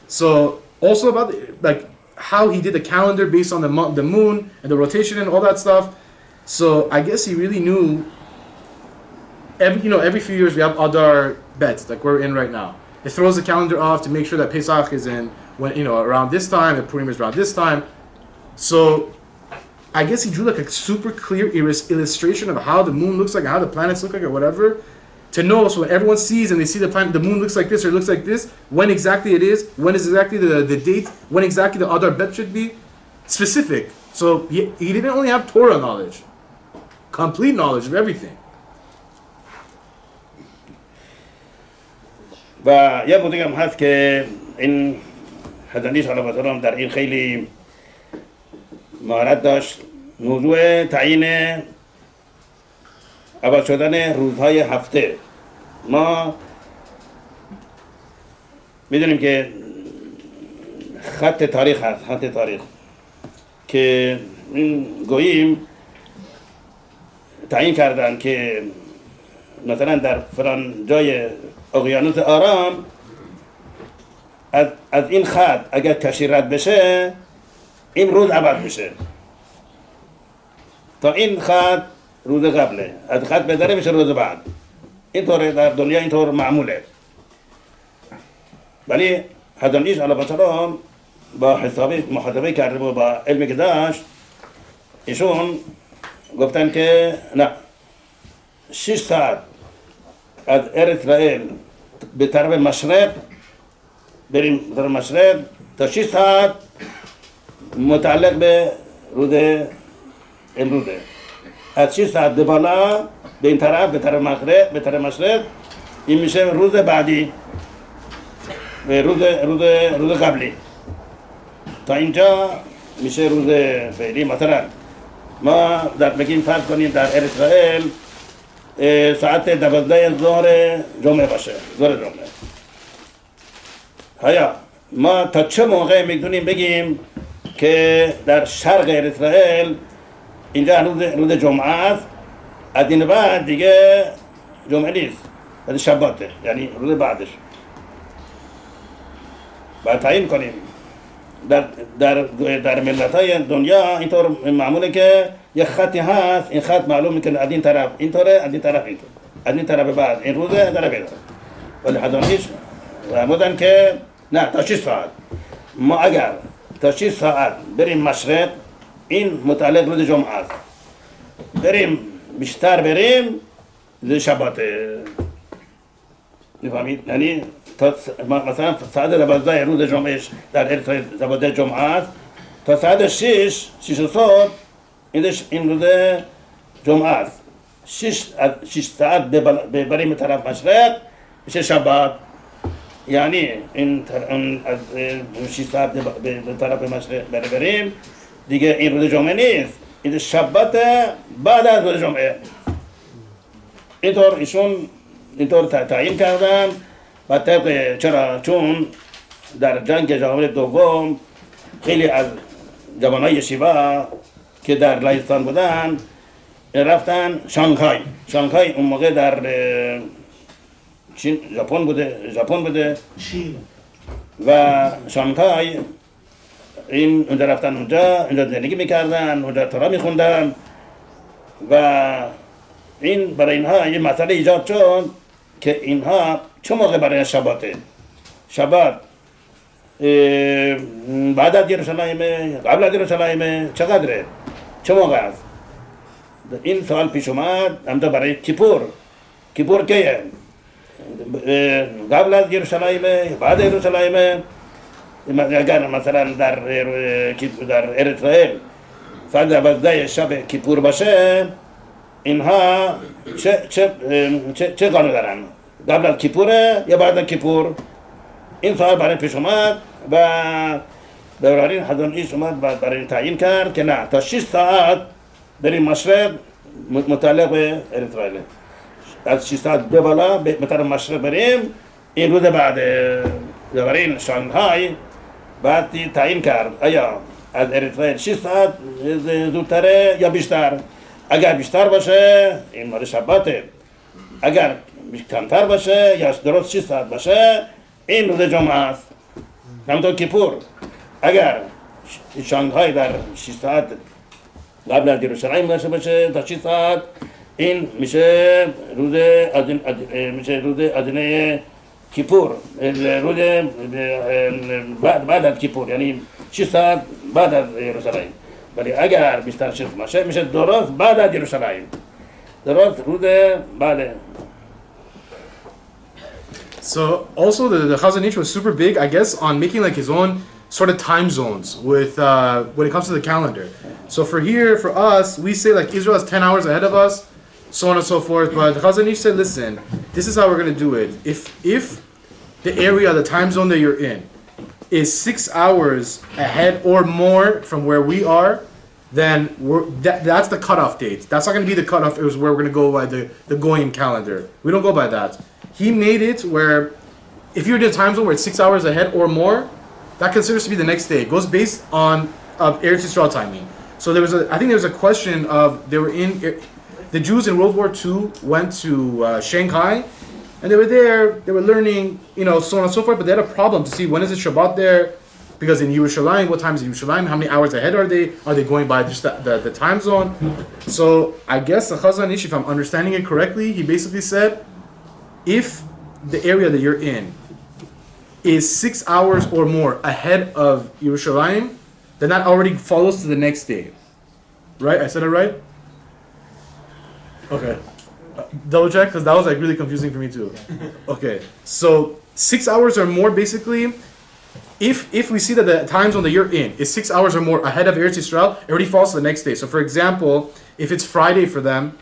So, also about like how he did the calendar based on the moon and the rotation and all that stuff. So, I guess he really knew, every few years we have Adar bets, like we're in right now. It throws the calendar off to make sure that Pesach is in when around this time, and Purim is around this time. So I guess he drew like a super clear illustration of how the moon looks like, how the planets look like, or whatever, to know. So when everyone sees and they see the moon looks like this or looks like this, when exactly it is, when is exactly the date, when exactly the Adar bet should be, specific. So he didn't only have Torah knowledge, complete knowledge of everything. و یه موضوعی هم هست که این حضرت علیه السلام در این خیلی مهارت داشت، موضوع تعیین عوض شدن روزهای هفته. ما میدونیم که خط تاریخ هست، خط تاریخ که این گوییم تعیین کردن که مثلا در فلان جای اقیانوس آرام از این خط اگر کشتی رد بشه این روز عوض میشه تا این خط روز قبله، از خط بدره میشه روز بعد. اینطوره در دنیا، اینطور معموله. ولی حضرت علیه السلام با محاسبه کرده و با علمی که داشت، ایشون گفتن که نه، 6 ساعت از اسرائیل به طرف مشرق بریم، به طرف مشرق تا 6 ساعت متعلق به روز امروزه. از 6 ساعت به بالا به این طرف، به طرف مغرب، به طرف مشرق، این میشه روز بعدی، روز قبلی. تا اینجا میشه روز فعلی. مثلا ما بگیم فرض کنیم در اسرائیل ساعت 12 ظهر جمعه باشه، ظهر جمعه. حالا ما تا چه موقع میتونیم بگیم که در شرق اسرائیل اینجا روز جمعه است، از این بعد دیگه جمعه نیست، بعد شباته، یعنی روز بعدش. باید تعیین کنیم. در ملت‌های دنیا اینطور معموله که یک خطی هست، این خط معلوم میکنه از این طرف اینطوره، از این طرف اینطور، از این طرف بعد این روزه، از طرف اینطور. ولی حضرتیش فرمودن که نه، تا 6 ساعت. ما اگر تا 6 ساعت بریم مشرق، این متعلق روز جمعه است. بریم بیشتر بریم روز شباته. میفهمید؟ یعنی تا مثلا ساعت 12 روز جمعه در اسرائیل 12 جمعه است، تا ساعت 6 صبح این روز جمعه است. 6 ساعت بریم طرف مشرق میشه شبات. یعنی این از 6 ساعت به طرف مشرق بریم دیگه این روز جمعه نیست، این شبات بعد از روز جمعه. اینطور ایشون اینطور تعیین کردن. و طبق چرا؟ چون در جنگ جهانی دوم خیلی از جوانای یشیوا که در لهستان بودن رفتن شانگهای اون موقع در چین، ژاپن بوده و شانگهای این اونجا رفتن، اونجا زندگی میکردن، اونجا تورا میخوندن و این برای اینها یه مسئله ایجاد شد که اینها چه موقع برای شباته؟ شبات بعد از یروشلایم، قبل از یروشلایم، چقدره؟ چه موقع است؟ این سوال پیش اومد. همتا برای کیپور کیه؟ قبل از یروشلایم، بعد از یروشلایم. اگر مثلا در اسرائیل ساعت 12 شب کیپور باشه، اینها چه قانون دارن؟ قبل از کیپوره یا بعد از کیپور؟ این سوال برای پیش اومد. و بنابراین حضرت ایش اومد برای این تعیین کرد که نه تا 6 ساعت بریم مشرق متعلق به اریترائیل، از 6 ساعت به بالا به طرف مشرق بریم. این روز بعد بنابراین شانگهای بعد تعیین کرد آیا از اریترائیل 6 ساعت زودتره یا بیشتر. اگر بیشتر باشه این مال شباته، اگر کمتر باشه یا درست 6 ساعت باشه این روز جمعه است. همونطور کیپور اگر شانگهای در 6 ساعت قبل از یروشلایم باشه تا 6 ساعت این میشه روز آدینه کیپور، روز بعد از کیپور، یعنی 6 ساعت بعد از یروشلایم. ولی اگر بیشتر شد باشه میشه درست بعد از یروشلایم، درست روز بعد. So also the Chazon Ish was super big, I guess, on making like his own sort of time zones with when it comes to the calendar. So for here, for us, we say like Israel is 10 hours ahead of us, so on and so forth. But the Chazon Ish said, listen, this is how we're going to do it. If the area, the time zone that you're in, is 6 hours ahead or more from where we are, then that's the cutoff date. That's not going to be the cutoff. It was where we're going to go by the Goyim calendar. We don't go by that. He made it where if you're in a time zone where it's 6 hours ahead or more, that considers to be the next day. It goes based on Eretz Yisrael timing. So I think there was a question of the Jews in World War II went to Shanghai, and they were there. They were learning, so on and so forth. But they had a problem to see when is it Shabbat there, because in Yerushalayim, what time is Yerushalayim? How many hours ahead are they? Are they going by just the time zone? So I guess the Chazon Ish, if I'm understanding it correctly, he basically said, if the area that you're in is 6 hours or more ahead of Yerushalayim, then that already follows to the next day. Right? I said it right? Okay. Double check, because that was like really confusing for me too. Okay. So 6 hours or more, basically, if we see that the time zone that you're in is 6 hours or more ahead of Eretz Yisrael, it already falls to the next day. So for example, if it's Friday for them,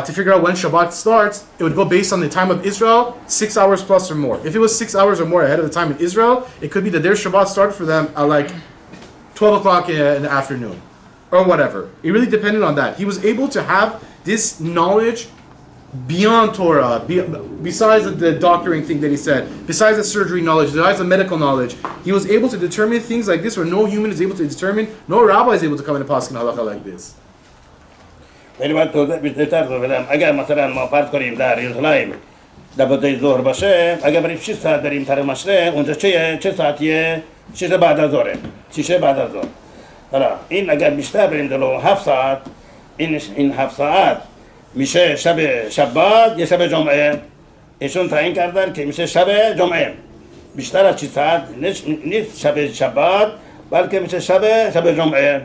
to figure out when Shabbat starts, it would go based on the time of Israel, 6 hours plus or more. If it was 6 hours or more ahead of the time in Israel, it could be that their Shabbat started for them at like 12 o'clock in the afternoon, or whatever. It really depended on that. He was able to have this knowledge beyond Torah, besides the doctoring thing that he said, besides the surgery knowledge, besides the medical knowledge. He was able to determine things like this where no human is able to determine, no rabbi is able to come into Paskin Halacha like this. ولی باید توضیح بیشتر بدم. اگر مثلا ما فرض کنیم در یروشلایم 12 ظهر باشه، اگر بریم 6 ساعت بریم طرف مشرق، اونجا چه ساعتیه؟ 6 بعد از ظهره. 6 بعد از ظهر. حالا این اگر بیشتر بریم جلو 7 ساعت، این 7 ساعت میشه شب شبات یا شب جمعه. ایشون تعیین کردن که میشه شب جمعه. بیشتر از 6 ساعت نیست شب شبات، بلکه میشه شب جمعه.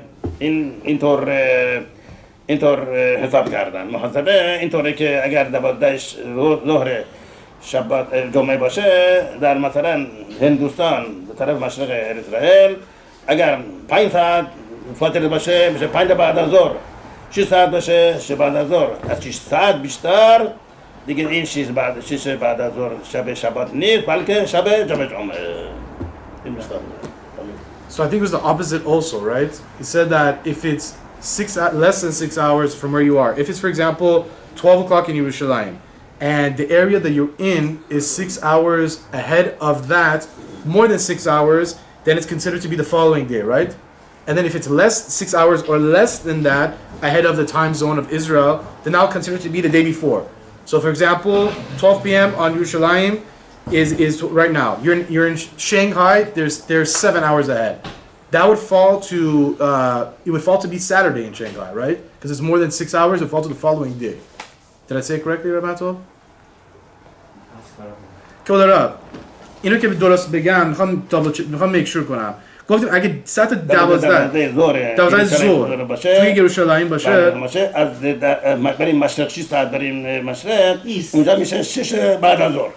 اینطور حساب کردن. محاسبه اینطوره که اگر 12 ظهر شبات جمعه باشه در مثلا هندوستان به طرف مشرق اسرائیل، اگر 5 ساعت فاصله باشه میشه 5 بعد از ظهر. 6 ساعت باشه 6 بعد از ظهر. از 6 ساعت بیشتر دیگه این 6 بعد از ظهر شب شبات نیست، بلکه شب جمعه. این مثال. So I think it was the opposite also, right? He said that if it's less than 6 hours from where you are, if it's for example 12 o'clock in Yerushalayim and the area that you're in is 6 hours ahead of that, more than 6 hours, then it's considered to be the following day, right? And then if it's 6 hours or less than that ahead of the time zone of Israel, then now considered to be the day before. So for example, 12 p.m. on Yerushalayim is right now. You're in Shanghai. There's 7 hours ahead. That would fall to it would fall to be Saturday in Shanghai, right? Because it's more than 6 hours. It would fall to the following day. Did I say it correctly, Rabbi Tov? Kol Rav. اینو که درست بگم میخوام make sure کنم. گفتیم اگه ساعت 12 ظهر توی یروشلایم باشه از بریم مشرق 6 ساعت بریم مشرق، اونجا میشه 6 بعد از ظهر.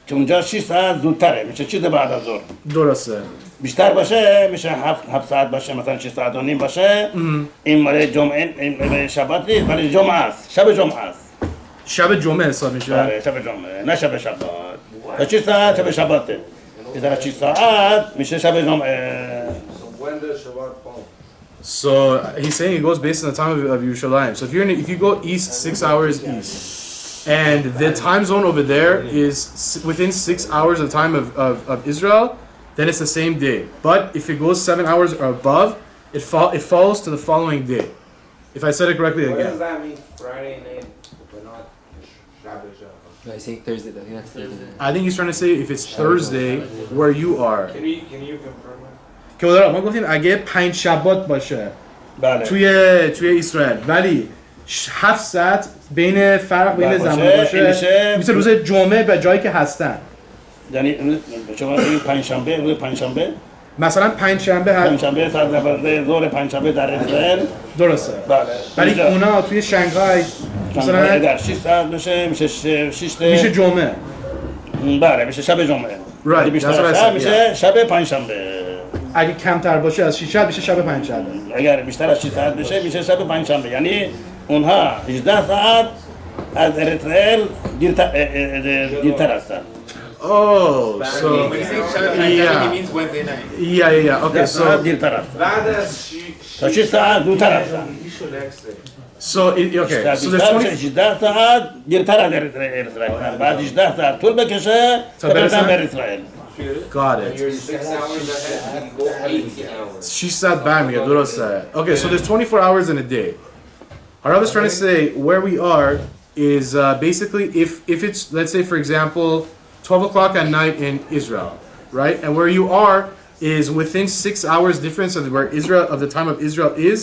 که اونجا 6 ساعت زودتره، میشه 6 بعد از ظهر. درسته. بیشتر باشه میشه 7 ساعت باشه، مثلا 6 ساعت و نیم باشه. این مال جمعه، این شبات نیست، ولی جمعه است. شب جمعه است. شب جمعه حساب میشه. آره شب جمعه، نه شب شبات. تا 6 ساعت شب شباته. بیشتر از 6 ساعت میشه شب جمعه. When does Shabbat fall? So he's saying it goes based on the time of Yerushalayim. So if you go east 6 hours east, and the time zone over there is within 6 hours of time of Israel, then it's the same day. But if it goes 7 hours or above, it falls to the following day. If I said it correctly What again. does that mean? Friday night, but not Shabbat. No, he's saying Thursday though. He meant Thursday. I think he's trying to say if it's Thursday where you are. Can you confirm that? که دارم ما گفتیم اگه 5 شبات باشه بله. توی اسرائیل ولی 7 ساعت بین فرق بین زمان باشه مثل روز جمعه به جایی که هستن. یعنی شما میگید پنجشنبه روز پنجشنبه مثلا پنجشنبه پنجشنبه ساعت 12 ظهر پنجشنبه در اسرائیل درسته. بله. ولی اونا توی شنگهای مثلا اگر 6 ساعت بشه میشه 6 میشه جمعه. بله میشه شب جمعه. Right. بیشتر از میشه شب پنجشنبه. اگه کمتر باشه از 6 ساعت میشه شب پنجشنبه. اگر بیشتر از 6 ساعت بشه میشه شب پنجشنبه. یعنی اونها 18 ساعت از اسرائیل دیرتر هستند. Oh, so When he says Shabbat yeah. he means Wednesday night. Yeah. Okay, so دیرتر هستند. بعد از تا 6 ساعت زودتر هستند. okay, so there's 20 18 ساعت دیرتر از اسرائیل. بعد 18 ساعت طول بکشه تا برسن به اسرائیل. Got it. you're 6 hours ahead, you go 18 hours. 6 ساعت برمیگه درسته. Okay, so there's 24 hours in a day. Harav is trying to say where we are is basically if it's, let's say for example 12 o'clock at night in Israel, right? And where you are is within 6 hours difference of where Israel, of the time of Israel is,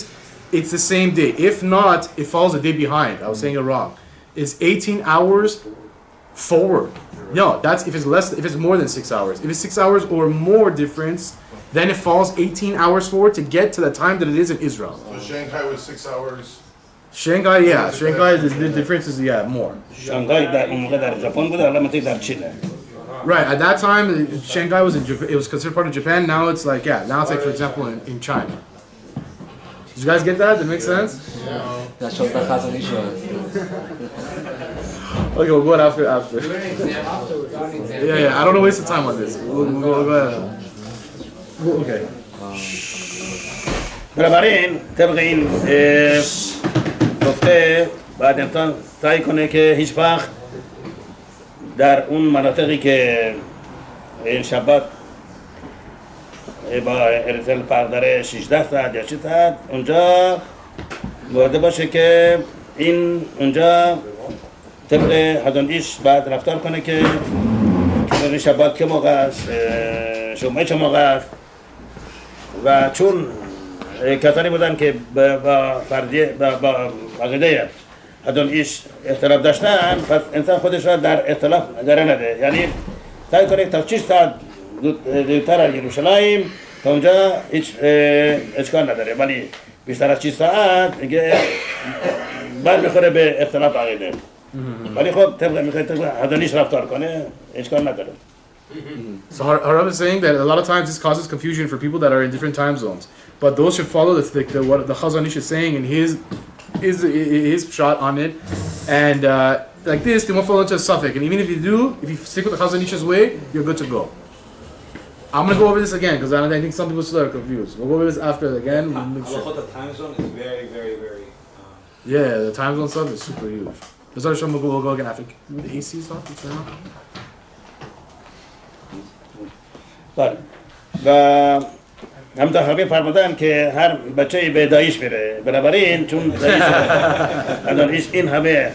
it's the same day. If not, it falls a day behind. I was saying it wrong. It's 18 hours forward. No, that's if it's more than 6 hours. If it's 6 hours or more difference, then it falls 18 hours forward to get to the time that it is in Israel. So Shanghai was 6 hours. Shanghai, yeah. Shanghai, the difference is, yeah, more. شانگهای در اون موقع در ژاپن بود، الان مثلا در چینه. Right, at that time, Shanghai was it was considered part of Japan. Now it's like, yeah, now it's like, for example, in China. Did you guys get that? That makes sense? That shows that Chazon Ish was. Okay, we'll go ahead after. Yeah, I don't want to waste the time on this. We'll go ahead. Okay. بنابراین طبق این گفته باید انسان سعی کنه که هیچ وقت در اون مناطقی که این شبات با ارسال فرق داره 16 ساعت یا 6 ساعت اونجا مواظب باشه که این اونجا طبق حضان ایش باید رفتار کنه که این شبات که موقع است جمعه چه موقع است و چون کسانی بودن که با عقیده حضان ایش اختلاف داشتن پس انسان خودش را در اختلاف قرار نده یعنی سعی کنه تا 6 ساعت زودتر از یروشلایم تا اونجا هیچ اشکال نداره ولی بیشتر از 6 ساعت دیگه بر میخوره به اختلاف عقیده ولی خب طبق حضان ایش رفتار کنه اشکال نداره. So Harav is saying that a lot of times this causes confusion for people that are in different time zones, but those should follow what the Chazon Ish is saying and his shot on it, and like this, they won't fall into a suffix. And even if you do, if you stick with the Chazon Ish's way, you're good to go. I'm gonna go over this again because I think some people still are confused. We'll go over this after again. We'll make sure. The time zone is very. Yeah, the time zone stuff is super huge. We'll go again after. The AC stuff. بله و همونطور خبیر فرمودن که هر بچه‌ای به دایش بره بنابراین چون دایش این همه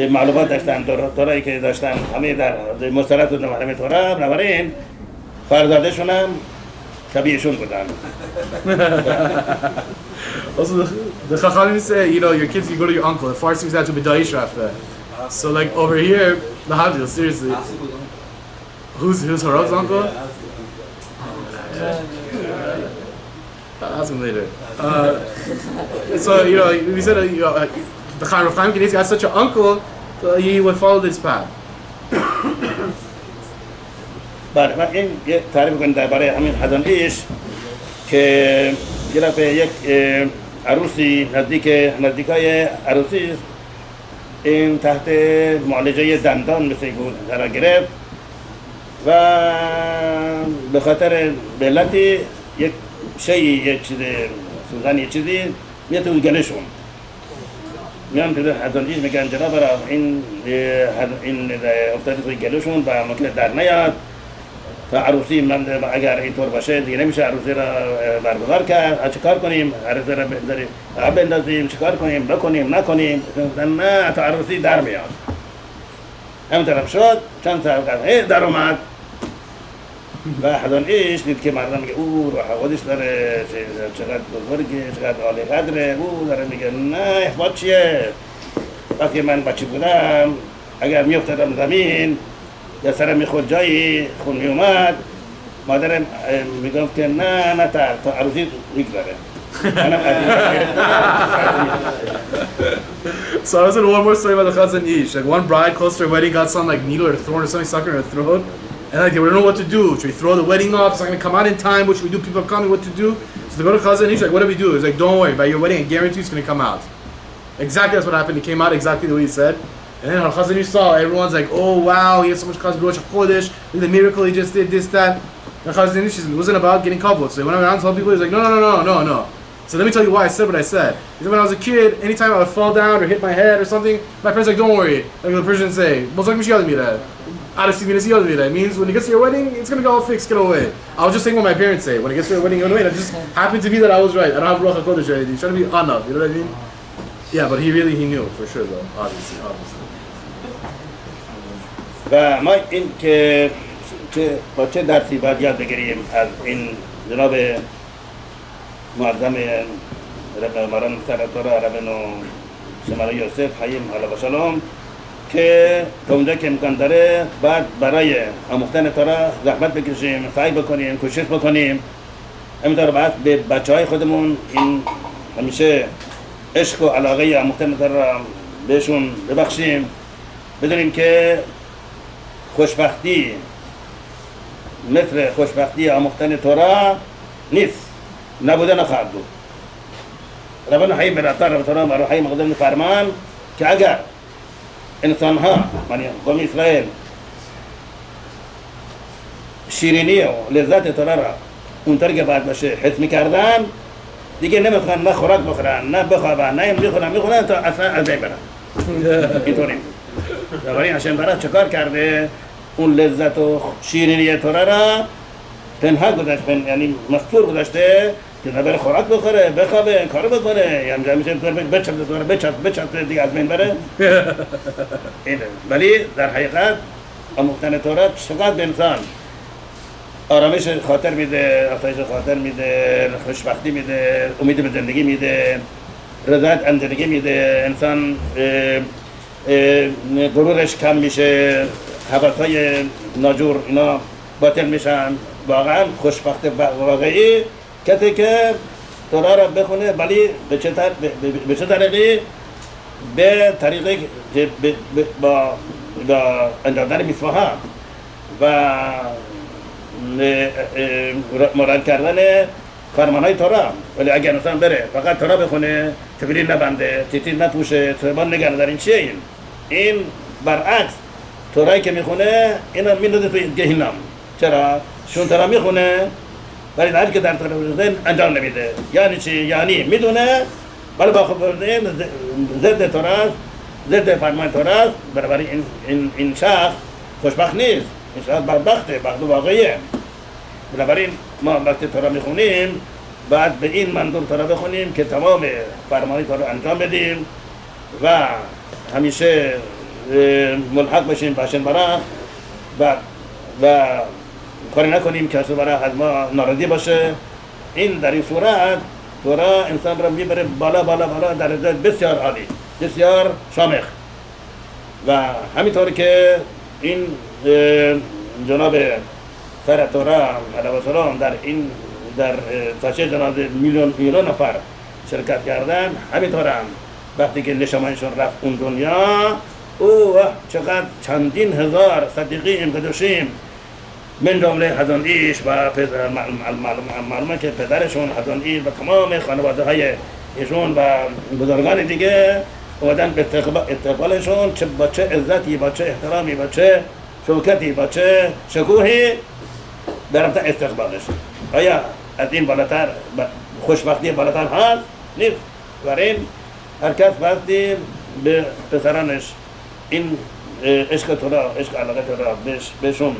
معلومات داشتن دورایی که داشتن همه در مستند بودن همه طورا بنابراین فرزندشون هم شبیهشون بودن. Also the Chachamim say, you know, your kids, you go to your uncle. The Farsi is out to B'daish after. So like over here, the Havdil, seriously. Who's Harav's uncle? I'll ask him later. So, you know, we said the Chaim Kanievsky has such an uncle, so he would follow this path. بله من این تعریف کنم درباره همین حضان ایش که یه دفعه یک عروسی نزدیکای عروسی این تحت معالجه دندان مثل بود قرار گرفت و به خاطر به علتی یک شیء یک چیز سوزن یک چیزی میاد تو گلشون میان که حضانیش میگن جناب را این افتاده توی گلوشون و ممکنه در نیاد تا عروسی من اگر اینطور باشه دیگه نمیشه عروسی را برگزار کرد. چیکار کنیم؟ عروسی را بندازیم، چیکار کنیم؟ بکنیم نکنیم؟ نه تا عروسی در میاد. همین طرف شد چند ساعت در اومد و حضانیش دید که مردم میگه او روح خودش داره چقدر بزرگه چقدر عالی قدره. او داره میگه نه احباط چیه؟ وقتی من بچه بودم اگر میافتادم زمین یا سرم میخورد جایی خون میومد مادرم میگفت که نه تا عروسی میگذاره. So I was in one more story about the Chazan Ish. Like one bride close to her wedding got some like needle or thorn or something stuck in her throat, and like they don't know what to do. Should we throw the wedding off? It's not gonna come out in time. What should we do? People are coming. What to do? So they go to Chazan Ish. Like, what do we do? It's like, don't worry. By your wedding, I guarantee it's gonna come out. Exactly that's what happened. It came out exactly the way he said. And then Chazan Ish saw everyone's like, oh wow, he has so much Chazan Rosh Chodesh. Look at the miracle he just did. This that. And Chazan Ish wasn't about getting kavod. So he went around and told people, he's like, no. So let me tell you why I said what I said. Because when I was a kid, anytime I would fall down or hit my head or something, my parents were like, don't worry. Like the Persians say, it means when it gets to your wedding, it's going to go all fixed, get away. I was just saying what my parents say. When it gets to your wedding, it just happened to be that I was right. I don't have Ruach HaKodesh or anything. He's trying to be anav, you know what I mean? Yeah, but he knew, for sure though, obviously. و ما این که با چه درسی باید یاد بگیریم از این جناب معظم مران سرطاره ربنو شمال یوسف حیم علیه السلام که تا اونجا که امکان داره بعد برای آموختن تورا زحمت بکشیم، سعی بکنیم، کوشش بکنیم. همینطور بعد به بچهای خودمون این همیشه عشق و علاقه آموختن تورا بهشون ببخشیم. بدونیم که خوشبختی مثل خوشبختی آموختن تورا نیست، نبوده نخواهد بود. ربنا حیم براتار ربطانام و حیم قدم فرمان که اگر انسان ها یعنی قوم اسرائیل شیرینی و لذت تورا را اونطور که باید باشه حس میکردن دیگه نمیخوان نه خوراک بخورن نه بخوابن نه میخونن تا اصلا از بین برن. اینطوری بنابراین هاشم برای چکار کرده؟ اون لذت و شیرینی تورا را پنها گذاشته، یعنی مستور گذاشته که نبره خوراک بخوره، بخوابه، کارو بکنه، یعنی جمعیشه بچپته دیگه از بین بره. اینه. ولی در حقیقت آموختن تورا چقدر به انسان آرامش خاطر میده، آسایش خاطر میده، خوشبختی میده، امید به زندگی میده، رضایت از زندگی میده، انسان غرورش کم میشه، حواسهای ناجور اینا باطل میشن. واقعا خوشبخت واقعی کسی که تورا را بخونه، ولی به چه طریقی؟ به طریقی که با اندازن میسواها و مراد کردن فرمانهای تورا. ولی اگر انسان بره فقط تورا بخونه، تفیلین نبنده، تیتیل نپوشه، تربان نگرد، در این چیه این برعکس تورایی که میخونه اینا میندازه توی گهنم. چرا؟ چون تورا میخونه ولی در که در تورا انجام نمیده. یعنی چی؟ یعنی میدونه ولی با خود ضد توراست، ضد فرمان توراست. برای این شخص خوشبخت نیست، این شخص بدبخته، بخت واقعیه. بنابراین ما وقتی تورا میخونیم بعد به این منظور تورا بخونیم که تمام فرمانی تورا انجام بدیم و همیشه ملحق بشیم باشن برای و کاری نکنیم که اصلا برای از ما ناراضی باشه. این در این صورت تورا انسان را میبره بالا در درجات بسیار عالی، بسیار شامخ. و همینطور که این جناب سر تورا علیه السلام در تاشه جناب میلیون نفر شرکت کردن، همینطور هم وقتی که نشمایشون رفت اون دنیا، چقدر چندین هزار صدیقین قدوسین من جمله حضان ایش و معلومه که پدرشون حضان ایش و تمام خانواده های ایشون و بزرگان دیگه اومدن به استقبالشون با چه عزتی، با چه احترامی، با چه شوکتی با چه شکوهی در رابطه استقبالش. آیا از این بالاتر خوشبختی بالاتر هست؟ نیست. برای هر کس وقتی به پسرانش این عشق تورا، عشق علاقه تورا بهشون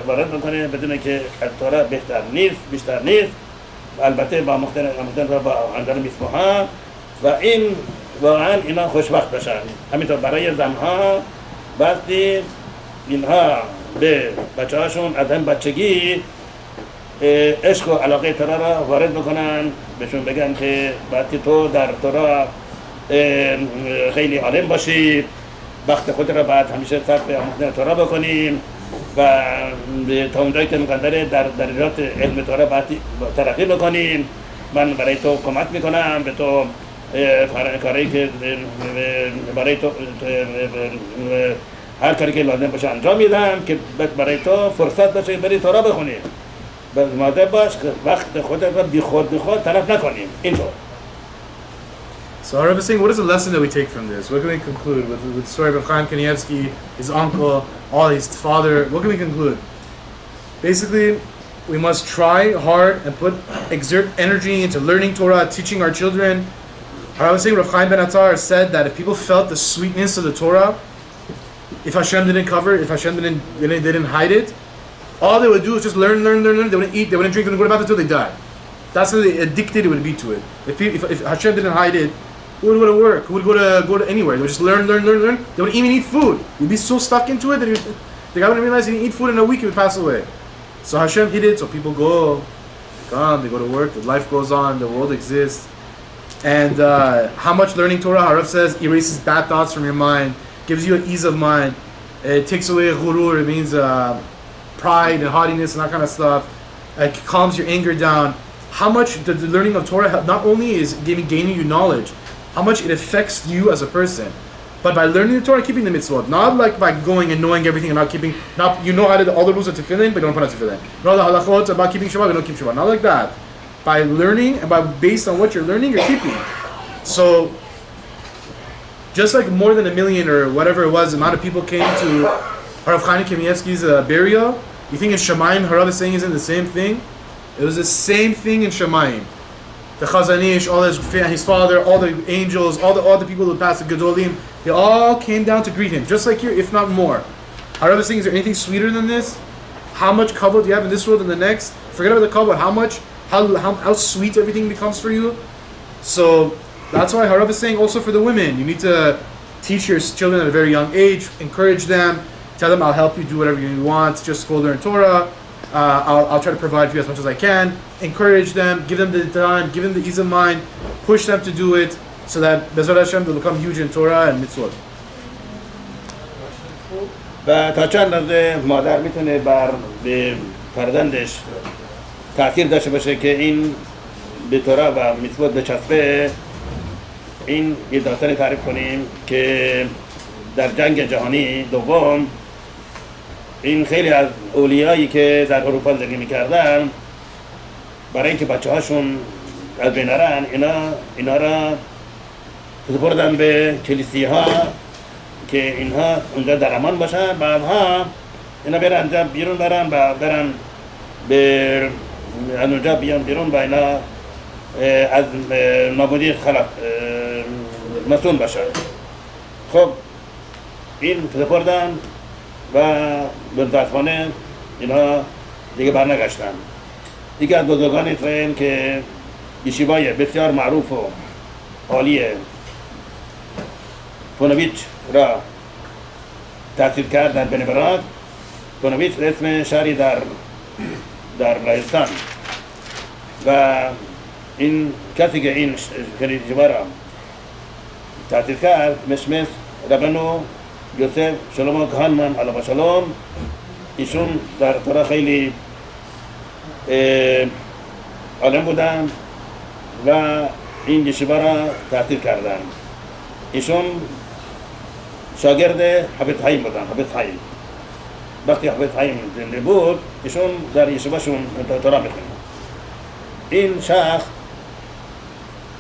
وارد بکنه بدونه که از تورا بهتر نیست، بیشتر نیست، البته با مختلف با انجام میسموها و این واقعا اینا خوشبخت بشن. همینطور برای زنها وقتی اینها به بچه هاشون از هم بچگی عشق و علاقه تورا را وارد بکنن، بهشون بگن که وقتی تو در تورا خیلی عالم باشی، وقت خود را باید همیشه صرف آموختن تورا بکنیم و تا اونجایی که امکان داره در درجات علم تورا باید ترقی بکنیم. من برای تو کمک میکنم، به تو کاری که برای تو هر کاری که لازم باشه انجام میدم که برای تو فرصت باشه بری تورا بخونی. ماده باش که وقت خودت را بی خود تلف نکنیم. اینطور. So Harav is saying, what is the lesson that we take from this? What can we conclude with the story of Chaim Kanievsky, his uncle, his father? What can we conclude? Basically, we must try hard and exert energy into learning Torah, teaching our children. Harav was saying, Rav Chaim ben Attar said that if people felt the sweetness of the Torah, if Hashem didn't cover it, if Hashem didn't hide it, all they would do is just learn. They wouldn't eat, they wouldn't drink, they wouldn't go to bath until they died. That's how addicted it would be to it. If Hashem didn't hide it, who would go to work? Who would go to anywhere? They would just learn. They wouldn't even eat food. You'd be so stuck into it that the guy wouldn't realize he didn't eat food in a week, he would pass away. So Hashem hid it, so people come, they go to work, the life goes on, the world exists. And how much learning Torah, Harav says, erases bad thoughts from your mind, gives you an ease of mind. It takes away ghurur, it means pride and haughtiness and that kind of stuff. It calms your anger down. How much the learning of Torah not only is gaining you knowledge, how much it affects you as a person. But by learning the Torah, keeping the mitzvot, not like by going and knowing everything and you know all the rules of tefillin, but you don't put on tefillin. You know the halachot about keeping Shabbat, but you don't keep Shabbat. Not like that. By learning and based on what you're learning, you're keeping. So, just like more than 1 million or whatever it was, the amount of people came to Harav Chaim Kanievsky's burial, you think in Shamayim, Harav is saying isn't the same thing? It was the same thing in Shamayim. The Chazanish, all his father, all the angels, all the people who passed the Gedolim, they all came down to greet him, just like here, if not more. Harav is saying, is there anything sweeter than this? How much kavod do you have in this world and the next? Forget about the kavod. How sweet everything becomes for you. So that's why Harav is saying also for the women, you need to teach your children at a very young age, encourage them, tell them I'll help you do whatever you want, just go learn Torah. I'll try to provide for you as much as I can. Encourage them, give them the time, give them the ease of mind, push them to do it, so that Bezrat Hashem will become huge in Torah and mitzvot. و تا چند اندازه مادر میتونه به فرزندش تأثیر داشته باشه که این به تورا و میتوت بچسبه. این یه داستانی تعریف کنیم که در جنگ جهانی دوم این خیلی از اولیایی که در اروپا زندگی میکردن برای اینکه بچه هاشون از بین نرن اینا را سپردن به کلیسی ها که اینها اونجا در امان باشن. بعدها اینا برن بیرون برن به اونجا بیان بیرون و اینا از نابودی خلق مسئول باشن. خب این سپردن و به متاسفانه اینا دیگه برنگشتن. یکی از بزرگان اسرائیل که یشیوای بسیار معروف و عالی پونویچ را تأسیس کرد در بنبرات. پونویچ اسم شهری در راجستان و این کسی که این یشیوا را تأسیس کرد مشمس ربنو یوسف شلوم کهانمان علیه شلوم. ایشون در تورا خیلی عالم بودن و این یشیوا را تأسیس کردن. ایشون شاگرد حفظ خایم بودن. حفظ خایم وقتی حفظ خایم زنده بود ایشون در یشیواشون تورا میخوند. این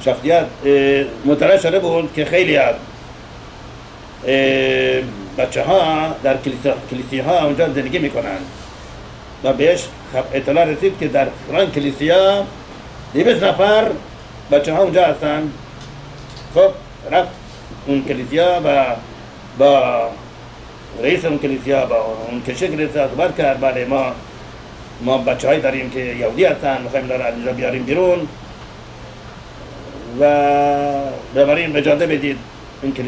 شخصیت مطلع شده بود که خیلی از بچه ها در کلیسیه ها اونجا زندگی میکنن و بهش اطلاع رسید که در فلان کلیسیا 200 نفر بچه ها اونجا هستن. خب رفت اون کلیسیا و با رئیس اون کلیسیا با اون کشک کلیسیا صحبت کرد. بله ما بچه هایی داریم که یهودی هستن، میخوایم دارن از اینجا بیاریم بیرون و ببرین اجازه بدید.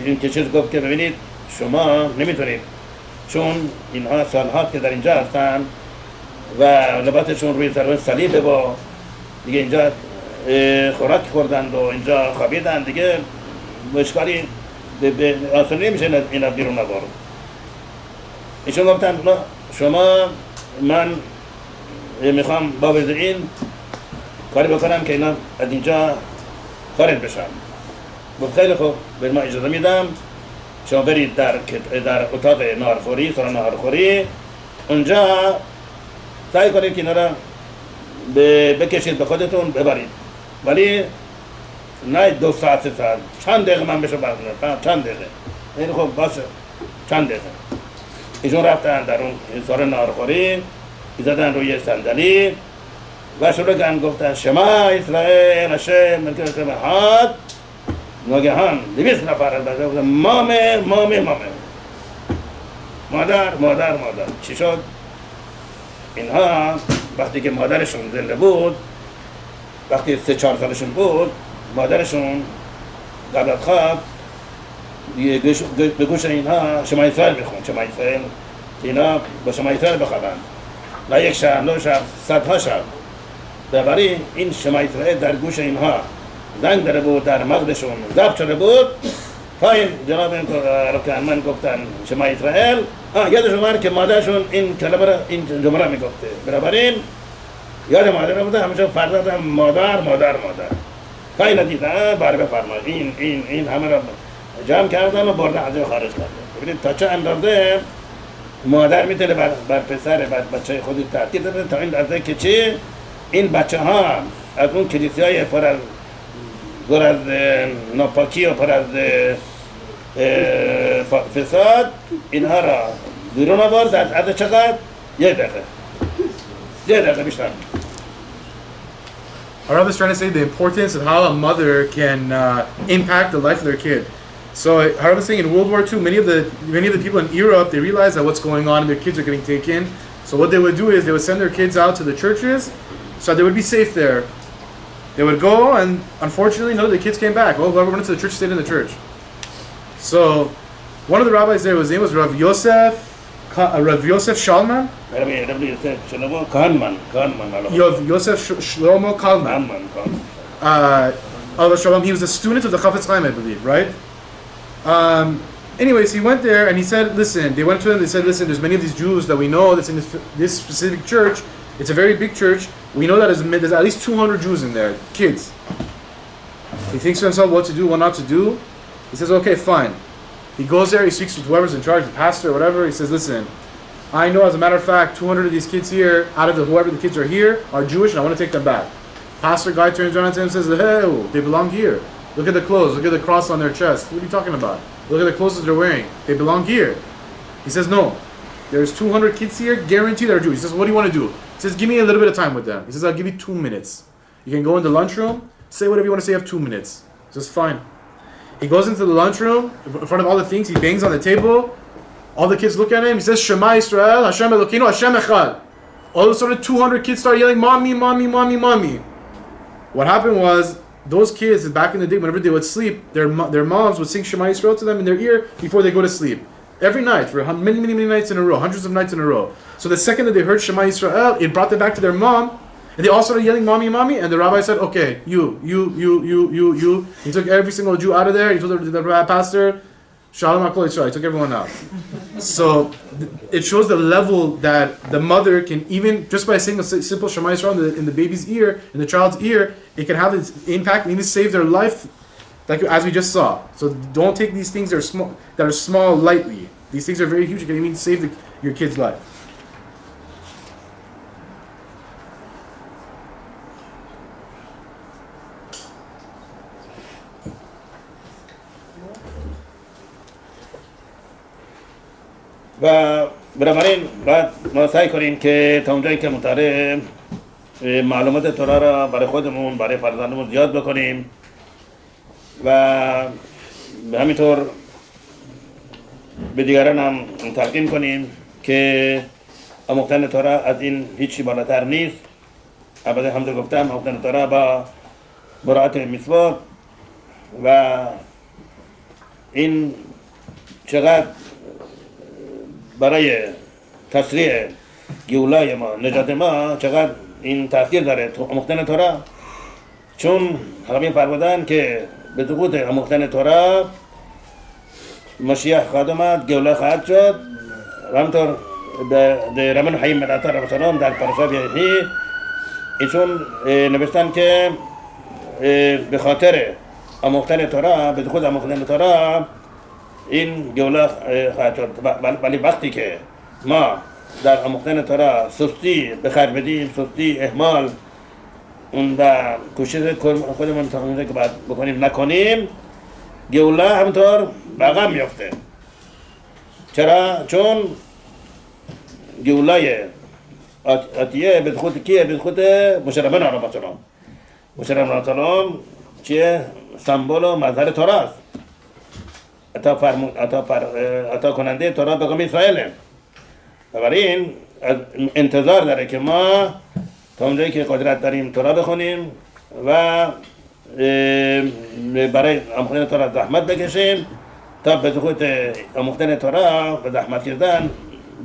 این کشک گفت که ببینید شما نمیتونید، چون اینها سالهاست که در اینجا هستن و لباسشون روی سرون صلیبه با دیگه اینجا خوراک خوردند و اینجا خوابیدن، دیگه مشکلی به آسانی نمیشه اینا بیرون نبارو. ایشون گفتن شما من میخوام با این کاری بکنم که اینا از اینجا خارج بشن. گفت خیلی خوب، به ما اجازه میدم شما برید در اتاق ناهارخوری، سالن ناهارخوری، اونجا سعی کنید که اینا را بکشید به خودتون ببرید، ولی نه 2 ساعت 3 ساعت، چند دقیقه من بشه برگردم، چند دقیقه. این خب باشه، چند دقیقه. ایشون رفتن در اون سالن ناهارخوری، ایزدن روی صندلی و شروع کردن گفتن شما اسرائیل هشم ملک السماوات. ناگهان 200 نفر از بچه‌ها گفتن مامه مادر. چی شد؟ اینها وقتی که مادرشون زنده بود، وقتی 3-4 سالشون بود، مادرشون قبل از خواب به گوش اینها شما اسرائیل بخون، شما اسرائیل، اینا با شما اسرائیل بخوابن و 1 شب 2 شب 100 شب. بنابراین این شما اسرائیل در گوش اینها زنگ داره بود، در مغزشون ضبط شده بود. پایین جناب رکن گفتن شما اسرائیل، یادشون اومد که مادرشون این کلمه را، این جمله میگفته. بنابراین یاد مادر بوده، همیشه فرزندم مادر. کاری ندیدن، باره بفرمایید این همه را جمع کردن و برده از خارج کردن. ببینید تا چه اندازه مادر میتونه بر پسر بچه خودی تاکید بده، تا این اندازه که چی این بچه ها از اون کلیسیای پر از ناپاکی و پر از فساد اینها را بیرون آورد. از چقدر؟ 1 دقیقه بیشتر. Harav is trying to say the importance of how a mother can impact the life of their kid. So Harav is saying in World War II, many of the people in Europe, they realized that what's going on and their kids are getting taken. So what they would do is they would send their kids out to the churches so they would be safe there. They would go, and unfortunately, none of the kids came back. Well, whoever went to the church stayed in the church. So one of the rabbis there, his name was Rav Yosef Shalman. Yosef Shlomo Kalman. He was a student of the Chafetz Chaim, I believe, right? Anyways, he went there and he said, listen, they went to him, they said, listen, there's many of these Jews that we know that's in this specific church. It's a very big church. We know that there's at least 200 Jews in there, kids. He thinks to himself what to do, what not to do. He says, okay, fine. He goes there, he speaks with whoever's in charge, the pastor or whatever. He says, listen, I know as a matter of fact, 200 of these kids here, out of whoever the kids are here, are Jewish and I want to take them back. Pastor guy turns around to him and says, hey, they belong here. Look at the clothes, look at the cross on their chest. What are you talking about? Look at the clothes that they're wearing. They belong here. He says, no. There's 200 kids here, guaranteed they're Jewish. He says, what do you want to do? He says, give me a little bit of time with them. He says, I'll give you 2 minutes. You can go in the lunchroom, say whatever you want to say, you have 2 minutes. He says, fine. He goes into the lunchroom, in front of all the things, he bangs on the table. All the kids look at him, he says, Shema Yisrael, Hashem Elokeinu, Hashem Echad. All of a sudden, 200 kids start yelling, mommy, mommy, mommy, mommy. What happened was, those kids, back in the day, whenever they would sleep, their moms would sing Shema Yisrael to them in their ear before they go to sleep. Every night, for many, many, many nights in a row, hundreds of nights in a row. So the second that they heard Shema Yisrael, it brought them back to their mom, and they all started yelling, mommy, mommy, and the rabbi said, okay, you. He took every single Jew out of there. He told the pastor, Shalom HaKol Yisrael. He took everyone out. So it shows the level that the mother can, even just by saying a simple Shema Yisrael in the baby's ear, in the child's ear, it can have its impact and even save their life, like as we just saw. So don't take these things that are small lightly. These things are very huge. It can even save your kid's life. و بنابراین باید ما سعی کنیم که تا اونجایی که متعارف معلومات تورا را برای خودمون برای فرزندمون زیاد بکنیم و همینطور به دیگران هم تلقین کنیم که آموختن تورا از این هیچی بالاتر نیست. البته همونطور گفتم آموختن تورا با مراعات میثوات و این چقدر برای تسریع گولای ما نجات ما چقدر این تاثیر داره تو آموختن تورا، چون همین فرمودن که به سقوط آموختن تورا مشیح خواهد آمد، گولا خواهد شد. همینطور در رمن حیم ملعتا رب در پرشا بیهی ایشون نوشتن که به خاطر آموختن تورا، به خود آموختن تورا این گولا خواهد شد. ولی وقتی که ما در آموختن تورا سستی به خرج بدیم، سستی اهمال اون در کوشش خودمون تا اونجا که باید بکنیم نکنیم، گولا همینطور به عقب میفته. چرا؟ چون گولای آتیه به خود کیه؟ به خود مشربن عرب سلام. مشربن عرب سلام چیه؟ سمبل و مظهر تورا است. عطا کننده تورا به قوم اسرائیل. بنابراین انتظار داره که ما تا اونجایی که قدرت داریم تورا بخونیم و برای آموختن تورا زحمت بکشیم تا به خود آموختن تورا و زحمت کردن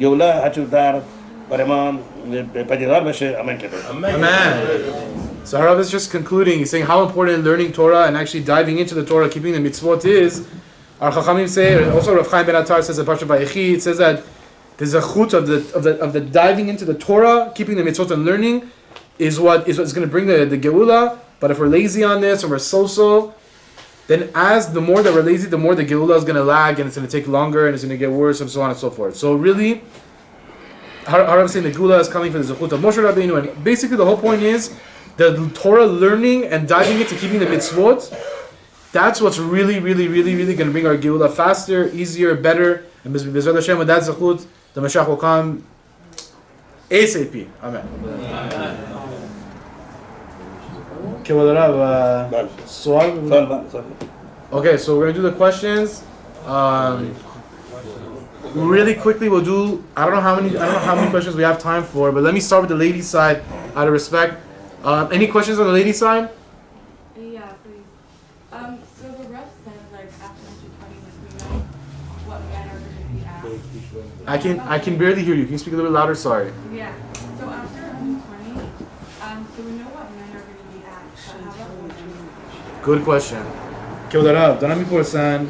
گولا هرچود در برای ما پدیدار بشه. آمین که Amen. So Harav is just concluding, he's saying how important learning Torah and actually diving into the Torah, keeping the mitzvot is. Our Chachamim say, also Rav Chaim ben Attar says in Parshat Vayechi, it says that the zechut of the diving into the Torah, keeping the mitzvot and learning, is what's going to bring the geula. But if we're lazy on this or we're so, then as the more that we're lazy, the more the geula is going to lag and it's going to take longer and it's going to get worse and so on and so forth. So really, Harav is saying the geula is coming from the zechut of Moshe Rabbeinu, and basically the whole point is the Torah learning and diving into keeping the mitzvot. That's what's really going to bring our geula faster, easier, better. And B'ezrat Hashem, with that zechut, the Mashiach will come ASAP. Amen. Okay, well, okay, so we're going to do the questions. Really quickly, we'll do. I don't know how many questions we have time for, but let me start with the ladies' side out of respect. Any questions on the ladies' side? Yeah, please. So the ref said like after 2020, we know what men are going to be asked. I can barely hear you. Can you speak a little bit louder? Sorry. Yeah. So after 2020, so we know what men are going to be asked. But how about women? Good question. که دارن میپرسن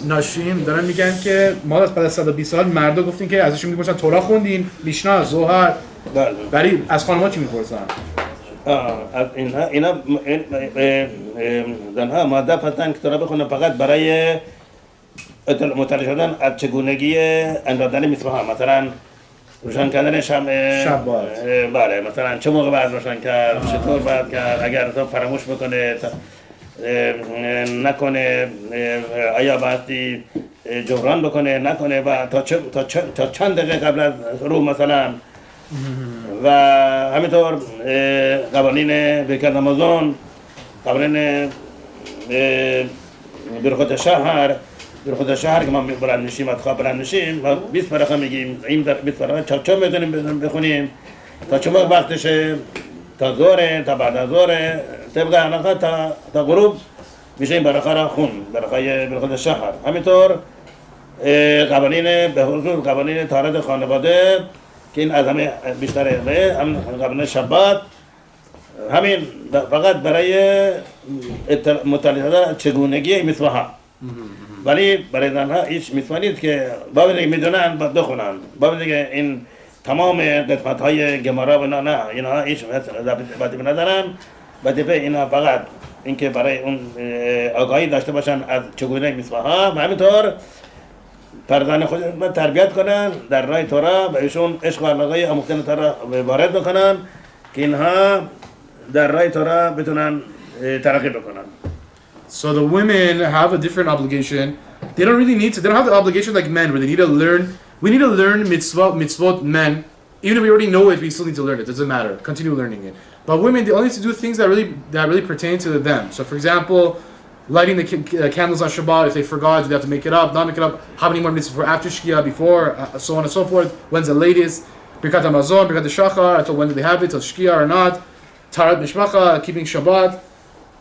ناشیم دارن میگن که ما از بعد از 120 سال مردا گفتین که ازشون میپرسن تورا خوندین، میشنا، ظهر، ولی از خانم‌ها چی میپرسن؟ اینا زنها مادة هستن که تورا بخونن فقط برای مطلع شدن از چگونگی اندازدن میثوها، مثلا روشن کردن شب بله، مثلا چه موقع باید روشن کرد، چطور باید کرد، اگر تو فراموش بکنه نکنه، آیا بایستی جبران بکنه نکنه و تا چند دقیقه قبل از رو مثلا. و همینطور قوانین برکت نمازون، قوانین برخوت شهر که ما بلند نشیم از خواب بلند نشیم 20 برخه میگیم، این 20 برخه چه میتونیم بخونیم تا چه موقع وقتشه، تا ظهر، تا بعد از ظهر، طبق علاقه تا غروب میشه این برخه را خون، برخه برخوت شهر. همینطور قوانین به خصوص قوانین طهارت خانواده که این از همه بیشتره، هم قوانین شبات، همین فقط برای مطالعه شدن چگونگی میثوها. ولی برای زنها هیچ میثوا نیست که با دیگه میدونن با بخونن، با دیگه این تمام قسمت های گمارا و نه اینا هیچ وظیفه ندارن. وظیفه اینا فقط اینکه برای اون آگاهی داشته باشن از چگونه میثواها و همینطور فرزند خود تربیت کنن در راه تورا و ایشون عشق و علاقه آموختن تورا وارد بکنن که اینها در راه تورا بتونن ترقی بکنن. So the women have a different obligation. They don't have the obligation like men where they need to learn. We need to learn mitzvot men. Even if we already know it, we still need to learn it. It doesn't matter. Continue learning it. But women, they only need to do things that really pertain to them. So, for example, lighting the candles on Shabbat. If they forgot, do they have to make it up? Not make it up. How many more mitzvahs for after Shkia, before, so on and so forth. When's the latest? Birkat HaMazon, Birkat HaShachar. Until when do they have it? Till Shkia or not? Tarat Mishpacha, keeping Shabbat.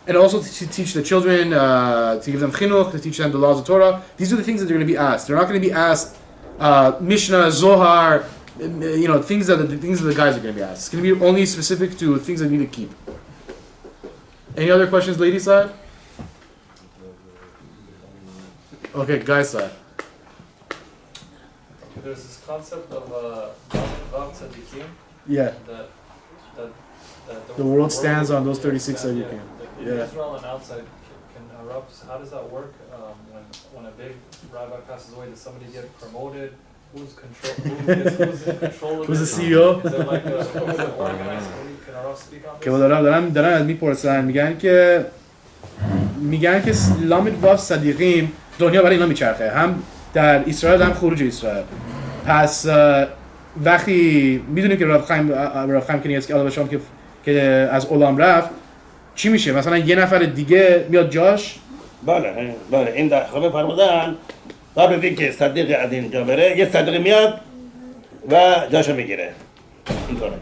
And also to teach the children, to give them chinuch, to teach them the laws of Torah. These are the things that they're going to be asked. They're not going to be asked Mishnah, Zohar, things that the guys are going to be asked. It's going to be only specific to things that you need to keep. Any other questions, ladies' side? Okay, guys' side. There's this concept of Vav Tzadikim. Yeah. That The world stands on those 36 tzadikim. In Israel and outside, how does that work? When a big rabbi passes away, does somebody get promoted? Who's in control of Who's the it? CEO? Is there like is it organized? Can Harav speak on که this? دارن از میپرسن میگن که لامد واف صدیقیم دنیا برای اینا میچرخه هم در اسرائیل هم خروج اسرائیل پس وقتی میدونیم که راب خایم کنیوسکی علاوه شام که از اولام رفت چی میشه مثلا یه نفر دیگه میاد جاش بله این در خبر فرمودن قبل از اینکه صدیق از اینجا بره یه صدیق میاد و جاشو میگیره اینطوره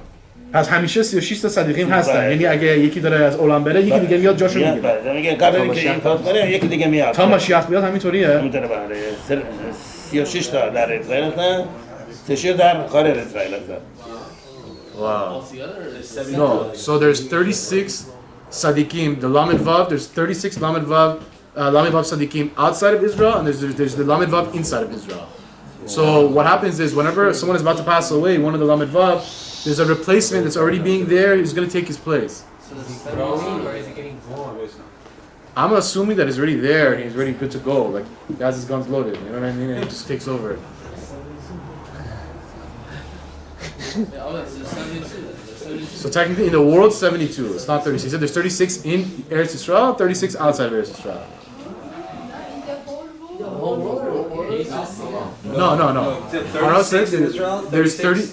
پس همیشه 36 تا صدیقیم هستن یعنی اگه یکی داره از اولام بره یکی دیگه میاد جاشو میگیره بله میگه قبل از اینکه این فوت کنه یکی دیگه میاد تا ماشیخ بیاد همینطوریه همینطوره بله 36 تا در اسرائیل هستن 36 در خارج اسرائیل هستن Wow. No, so there's 36 Sadiqim, the Lamed Vav, there's 36 Lamed Vav Sadiqim outside of Israel, and there's the Lamed Vav inside of Israel. So what happens is, whenever someone is about to pass away, one of the Lamed Vav, there's a replacement that's already being there, who's going to take his place. So is he growing or is he getting born? I'm assuming that he's already there, and he's ready good to go, like, he has his guns loaded, you know what I mean, and he just takes over. So technically in the world 72, it's not 36. He said there's 36 in Eretz Yisrael, 36 outside of Eretz Yisrael. No. Harav said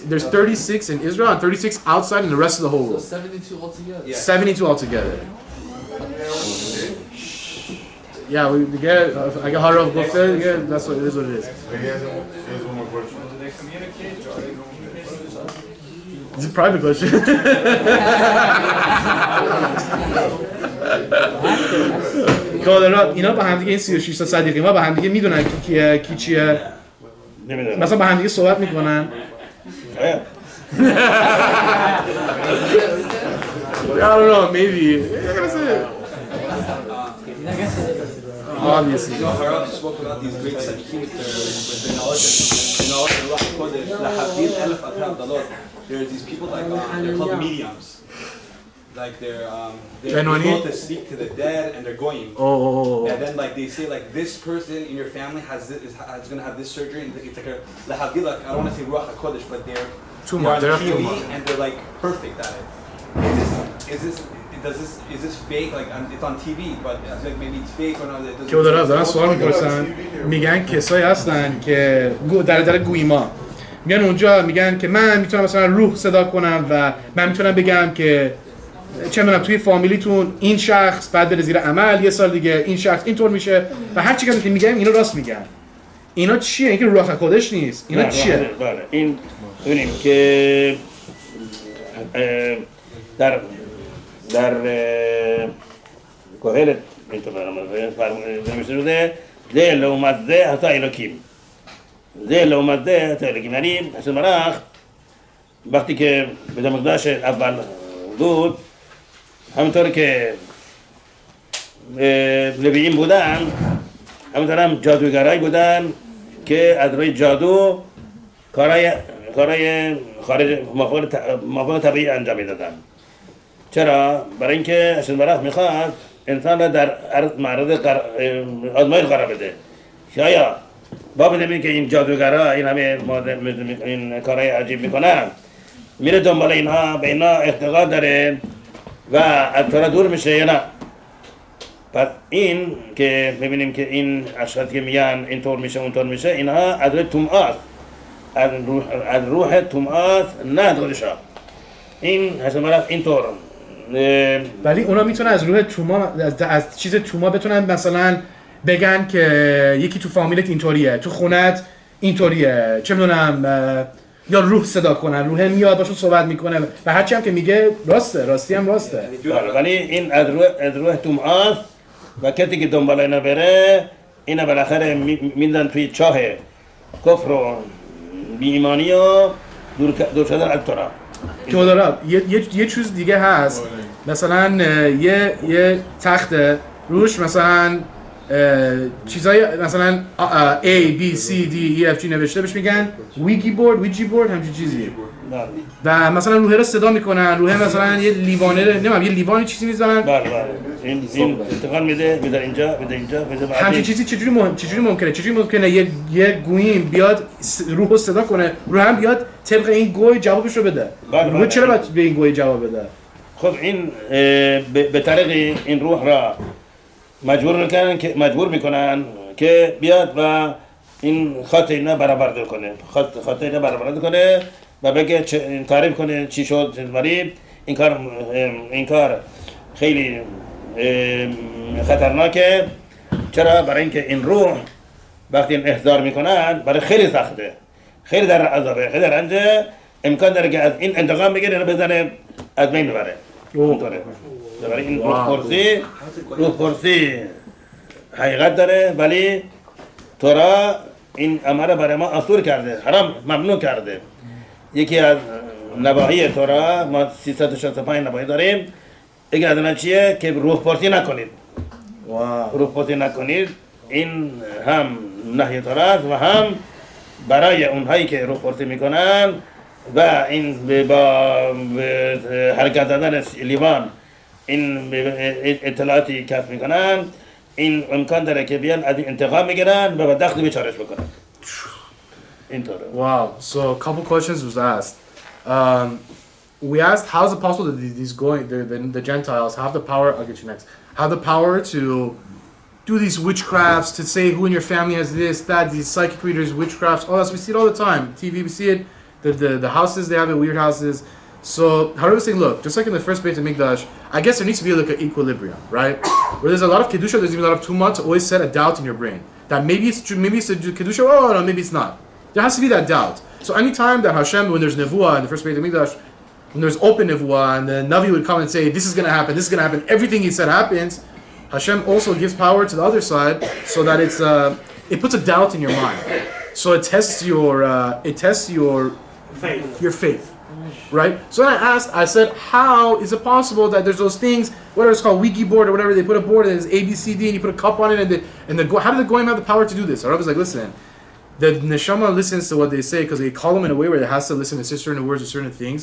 there's 36 in Israel and 36 outside and the rest of the whole world. 72 altogether. 72 altogether. Yeah, I got Harav Gofel, yeah, that's what it is. He has one more question. Do they communicate or are they communicating with each other? It's a private question. اینا با هم دیگه این 36 تا صدیقی ما با هم دیگه میدونن کی چیه نمیدونم مثلا با هم دیگه صحبت میکنن I don't know, maybe. Obviously. Harav spoke about these great tzaddikim with the knowledge and Ruach HaKodesh. There's these people like they're called mediums. Like they're able to speak to the dead and they're going. Oh. And then like they say like this person in your family is gonna have this surgery. And it's like like I don't want to say Ruach HaKodesh, but they're on TV and they're like perfect at it. Is this fake? Like it's on TV, but I think maybe it's fake or not. که دارن سوال میپرسن میگن کسایی هستن که در گویما میگن اونجا میگن که من میتونم مثلا روح صدا کنم و من میتونم بگم که چه میدونم توی فامیلیتون این شخص بعد بره زیر عمل یه سال دیگه این شخص اینطور میشه و هر چیزی که میگن اینا راست میگن. اینا چیه؟ این که روح القدس نیست. اینا چیه؟ بله این ببینیم که در کوهلت اینطور نمیشه شده ده لومت ده حتی الوکیم ده لومت ده حتی الوکیم یعنی حسن مراخ وقتی که بیت المقدس اول بود همینطور که لویین بودن همینطور هم جادوگرایی بودن که از روی جادو کارهای خارج موافق طبیعی انجام میدادن. چرا؟ برای اینکه حسن مراخ میخواد انسان را در معرض آزمایش قرار بده. شاید با بدونیم که این جادوگرا این همه این کارهای عجیب میکنن میره دنبال اینها به اینا اعتقاد داره و از تورا دور میشه یا نه. پس این که میبینیم که این اشخاصی که میگن اینطور میشه اونطور میشه اینها از روی طمع است از روح طمعات نه دورشا این هست مرد اینطور ولی اونا میتونن از روح توما از چیز توما بتونن مثلا بگن که یکی تو فامیلت اینطوریه، تو خونت اینطوریه، چه میدونم، یا روح صدا کنن، روح میاد باشون صحبت میکنه و هرچی هم که میگه راستی هم راسته. ولی این از روح طمعات و کسی که دنبال اینا بره اینا بالاخره میدن توی چاه کفر و بی‌ایمانی و دور شدن از تورا. که دارم یه چیز دیگه هست، مثلا یه تخت روش مثلا چیزای مثلا A, B, C, D, E, F, G نوشته بهش میگن ویجی بورد همچین چیزی و مثلا روحه رو صدا میکنن، روحه مثلا یه لیوانه نمیدونم یه لیوانی چیزی میزنن بله این انتقال میده اینجا همچین چیزی چجوری ممکنه یه گویم بیاد روحو صدا کنه، روح هم بیاد طبق این گوی جوابش رو بده. روح چرا باید به این گوی جواب بده؟ خب این به طریق این روح را مجبور میکنن که بیاد و این خط اینا برآورده کنه و بگه تعریف کنه چی شد ولی این کار خیلی خطرناکه. چرا؟ برای اینکه این روح وقتی این احضار میکنن برای خیلی سخته، خیلی در عذابه، خیلی در رنجه، امکان داره که از این انتقام بگیره اینو بزنه از بین ببره. اونطوره. برای این روح پرسی حقیقت داره ولی تورا این امر برای ما اصول کرده، حرام ممنوع کرده. یکی از نواهی تورا ما 365 نواهی داریم، یکی از اونها چیه که روح پرسی نکنید. روح پرسی نکنید این هم نهی تورا است و هم برای اونهایی که روح پرسی میکنن و این با حرکت دادن لیوان این اطلاعاتی کسب میکنن این امکان داره که بیان از این انتقام میگیرن و دخل بیچارش بکنن. اینطوره. Wow. So a couple questions was asked. We asked how is it possible that the Gentiles have the power, I'll get you next, have the power to do these witchcrafts, to say who in your family has this, that, these psychic readers, witchcrafts, all that. We see it all the time. TV, we see it. The houses, they have it, weird houses. So Harav was saying, look, just like in the first Beit HaMikdash, I guess there needs to be like an equilibrium, right? Where there's a lot of Kedusha, there's even a lot of Tumah to always set a doubt in your brain. That maybe it's true, maybe it's a Kedusha, oh no, maybe it's not. There has to be that doubt. So anytime that Hashem, when there's Nevuah in the first Beit HaMikdash, when there's open Nevuah, and the Navi would come and say, this is going to happen, everything he said happens, Hashem also gives power to the other side so that it puts a doubt in your mind. So it tests your faith. Right? So then I said, how is it possible that there's those things, whether it's called Ouija board or whatever, they put a board that is A, B, C, D, and you put a cup on it, how did the Goyim have the power to do this? Harav is like, listen, the Neshama listens to what they say because they call them in a way where it has to listen to certain words or certain things.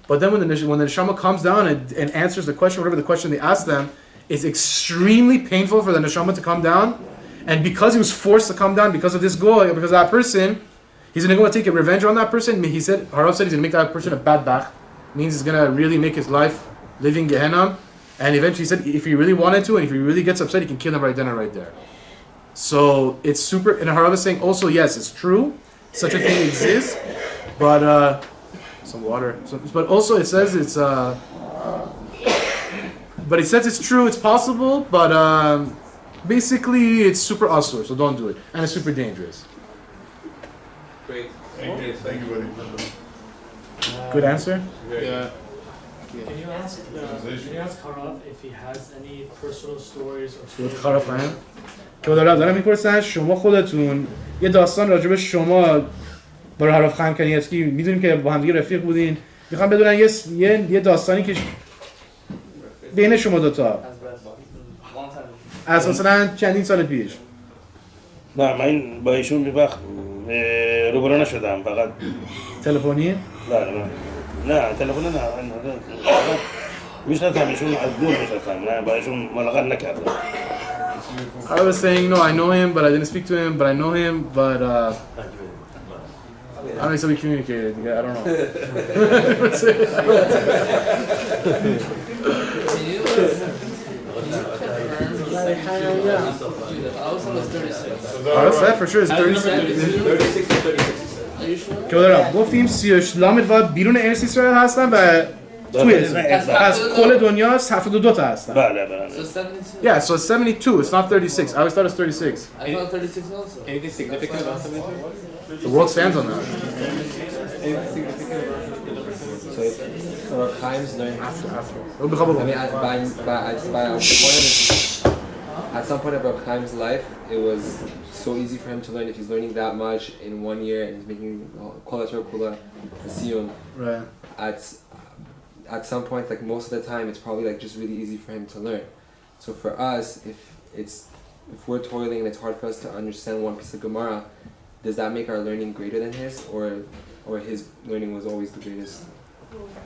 But then when the Neshama comes down and answers the question, whatever the question they ask them, it's extremely painful for the Neshama to come down. And because he was forced to come down because of this Goy, because of that person, he's going to go and take a revenge on that person. Harav said he's going to make that person a bad bach. Means he's going to really make his life living Gehenna. And eventually he said if he really wanted to and if he really gets upset, he can kill him right then and right there. So it's super, and Harav is saying also, yes, it's true. Such a thing exists. But, some water. But also it says it's, but it says it's true, it's possible, but basically it's super asur, so don't do it. And it's super dangerous. Great. Thank you, buddy. Good answer? Yeah. Can you ask Harav if he has any personal stories or With stories? Harav Chaim? که دارم میپرسن شما خودتون یه داستان راجب شما برای هراف خایم کنیفسکی میدونیم که با هم دیگه رفیق بودین، میخوام بدونن یه داستانی که بین شما دوتا از مثلا چندین سال پیش. نه من با ایشون وقت روبرو نشدم، فقط تلفنی؟ نه تلفنی نه میشناسم ایشون از دور میشناسم، نه با ایشون ملاقات نکردم. I was saying, no, I know him, but I didn't speak to him, but I know him, but I don't know, so we communicated, I don't know. I was that for sure is 36. 36 to 36. که دارم گفتیم 38 لامد بیرون ارث اسرائیل هستن و توی از کل دنیا 72 تا هستن. بله بله. Yeah, so it's 72. It's not 36. I always thought it was 36. I thought 36 also. Anything significant about the winter? The world stands on that. Anything significant about the differences? So our Chaim's learning after. It'll be couple. I mean, at some point of our Chaim's life, it was so easy for him to learn if he's learning that much in 1 year and he's making Kol HaTorah Kula Siyum. Right. At some point, like most of the time, it's probably like just really easy for him to learn. So for us, if we're toiling and it's hard for us to understand one piece of Gemara, does that make our learning greater than his, or his learning was always the greatest?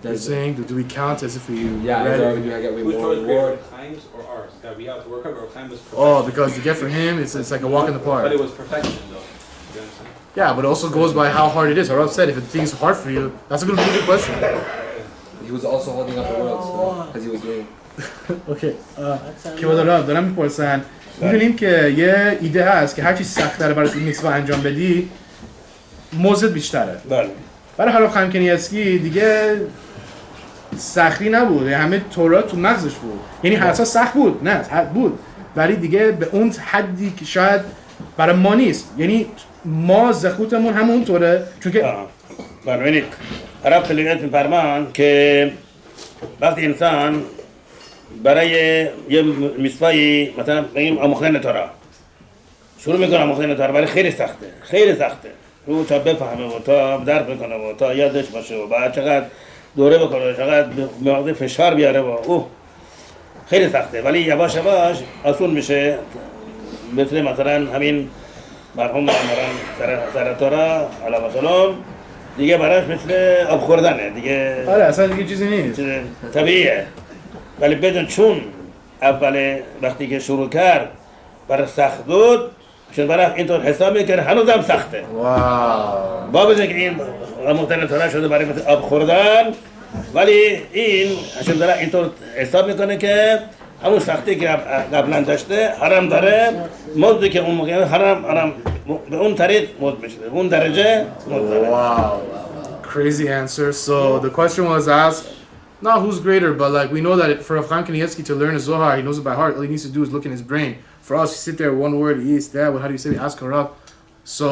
You're saying, do we count as if we read it? Do I get way Whose more Torah is reward? greater, Chaim's or ours? That we have to work on, or Chaim was perfection? Oh, because to get for him, it's like a walk in the park. But it was perfection, though. You understand? Yeah, but it also goes by how hard it is. Harav said, if the thing's hard for you, that's a really good question. He was also holding up the world because he was doing. Okay. که دارم میپرسن میدونیم که یه ایده هست که هرچی سخت‌تره برای این میتوا انجام بدی موزت بیشتره. بله. برای هراف خایم کنیوسکی دیگه سختی نبود، همه تورا تو مغزش بود. یعنی هر سخت بود، نه بود، ولی دیگه به اون حدی که شاید برای ما نیست. یعنی ما زخوتمون همون طوره چون که بله ببینید عرب خلیقت می‌فرمان که وقتی انسان برای یه میسوایی مثلا بگیم آموختن تورا شروع میکنه آموختن تورا برای خیلی سخته رو تا بفهمه و تا درک بکنه و تا یادش باشه و بعد چقدر دوره بکنه چقدر مقدار فشار بیاره و خیلی سخته ولی یواش یواش آسون میشه مثلا همین مرحوم سر تورا علیه السلام دیگه براش مثل آب خوردنه دیگه آره اصلا دیگه چیزی نیست طبیعیه ولی بدون چون اول وقتی که شروع کرد برای سخت بود چون برای اینطور حساب میکنه هنوز هم سخته واو با بزن که این آموختن تورا شده برای مثل آب خوردن ولی این چون برای اینطور حساب میکنه که همون سختی که قبلا داشته حرام داره مزدی که اون موقع حرام به اون طریق مزد میشه به اون درجه مزد داره wow crazy answer so the question was asked not who's greater but like we know that for Chaim Kanievsky to learn a Zohar he knows it by heart all he needs to do is look in his brain for us you sit there one word east that how do you say we ask Harav so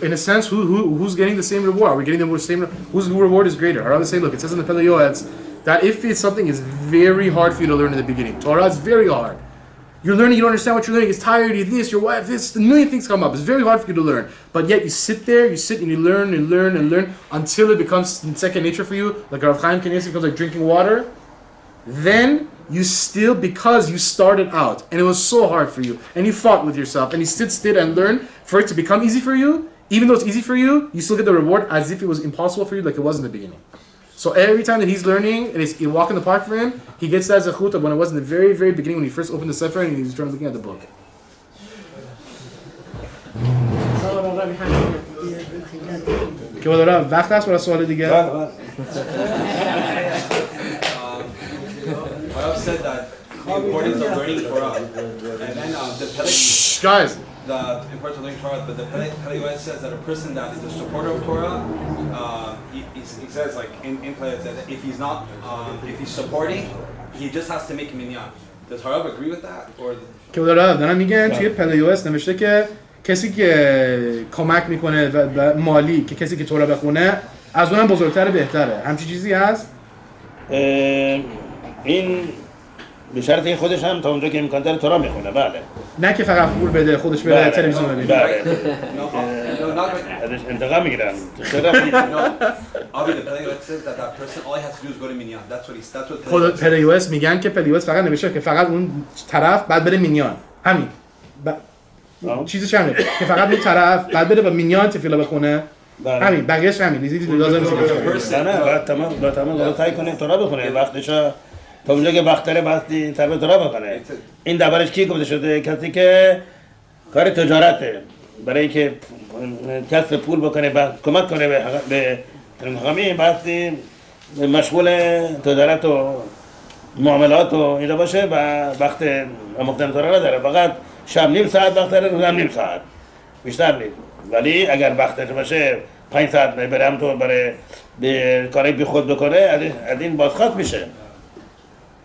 in a sense who's getting the same reward are we getting the same whose reward is greater Harav say look it says in the Eliyahu that if it's something is very hard for you to learn in the beginning. Torah is very hard. You're learning, you don't understand what you're learning, it's tired, you this, your wife, this, a million things come up. It's very hard for you to learn. But yet you sit there, you sit and you learn and learn and learn until it becomes second nature for you. Like Rav Chaim Kanievsky becomes like drinking water. Then you still, because you started out and it was so hard for you and you fought with yourself and you sit still and learn for it to become easy for you, even though it's easy for you, you still get the reward as if it was impossible for you like it was in the beginning. So every time that he's learning and it's a walk in the park for him, he gets that zechut of when it was in the very, very beginning when he first opened the sefer and he was looking at the book. که دارم وقت هست برای سوال دیگه. Harav said that the importance of learning Torah, and then the guys. The importance of learning Torah, but the Eliyahu says that a person that is a supporter of Torah, he says like in Eliyahu says that if he's not, if he's supporting, he just has to make minyan. Does Harav agree with that, or? که دارم میگن توی پلیوس نوشته که کسی که کمک میکنه و مالی که کسی که تورا بخونه از اونم بزرگتره بهتره همچین چیزی هست؟ این به شرط که خودش هم تا اونجا که امکان داره تورا میخونه بله نه که فقط پول بده خودش بره تلویزیون ببینه بله انتقام میگیرن خود پلیوس میگن که پلیوس فقط نوشته که فقط اون طرف بعد بره مینیان همین چیزش همینه که فقط اون طرف بعد بره با مینیان تفیلا بخونه همین بقیه‌اش همین لازم نیست نه بعد تمام تای کنه تورا بخونه وقتش تا اونجا که وقت داره بعد تربیت تورا بخونه این دربارش کی گفته شده کسی که کار تجارته برای اینکه کسب پول بکنه کمک کنه به همین بعد مشغول تجارت و معاملات و اینا باشه و وقت آموختن تورا نداره فقط شب نیم ساعت وقت داره روز هم نیم ساعت بیشتر نیست ولی اگر وقتش باشه 5 ساعت بره همونطور برای کاری بی خود بکنه از این بازخواست میشه.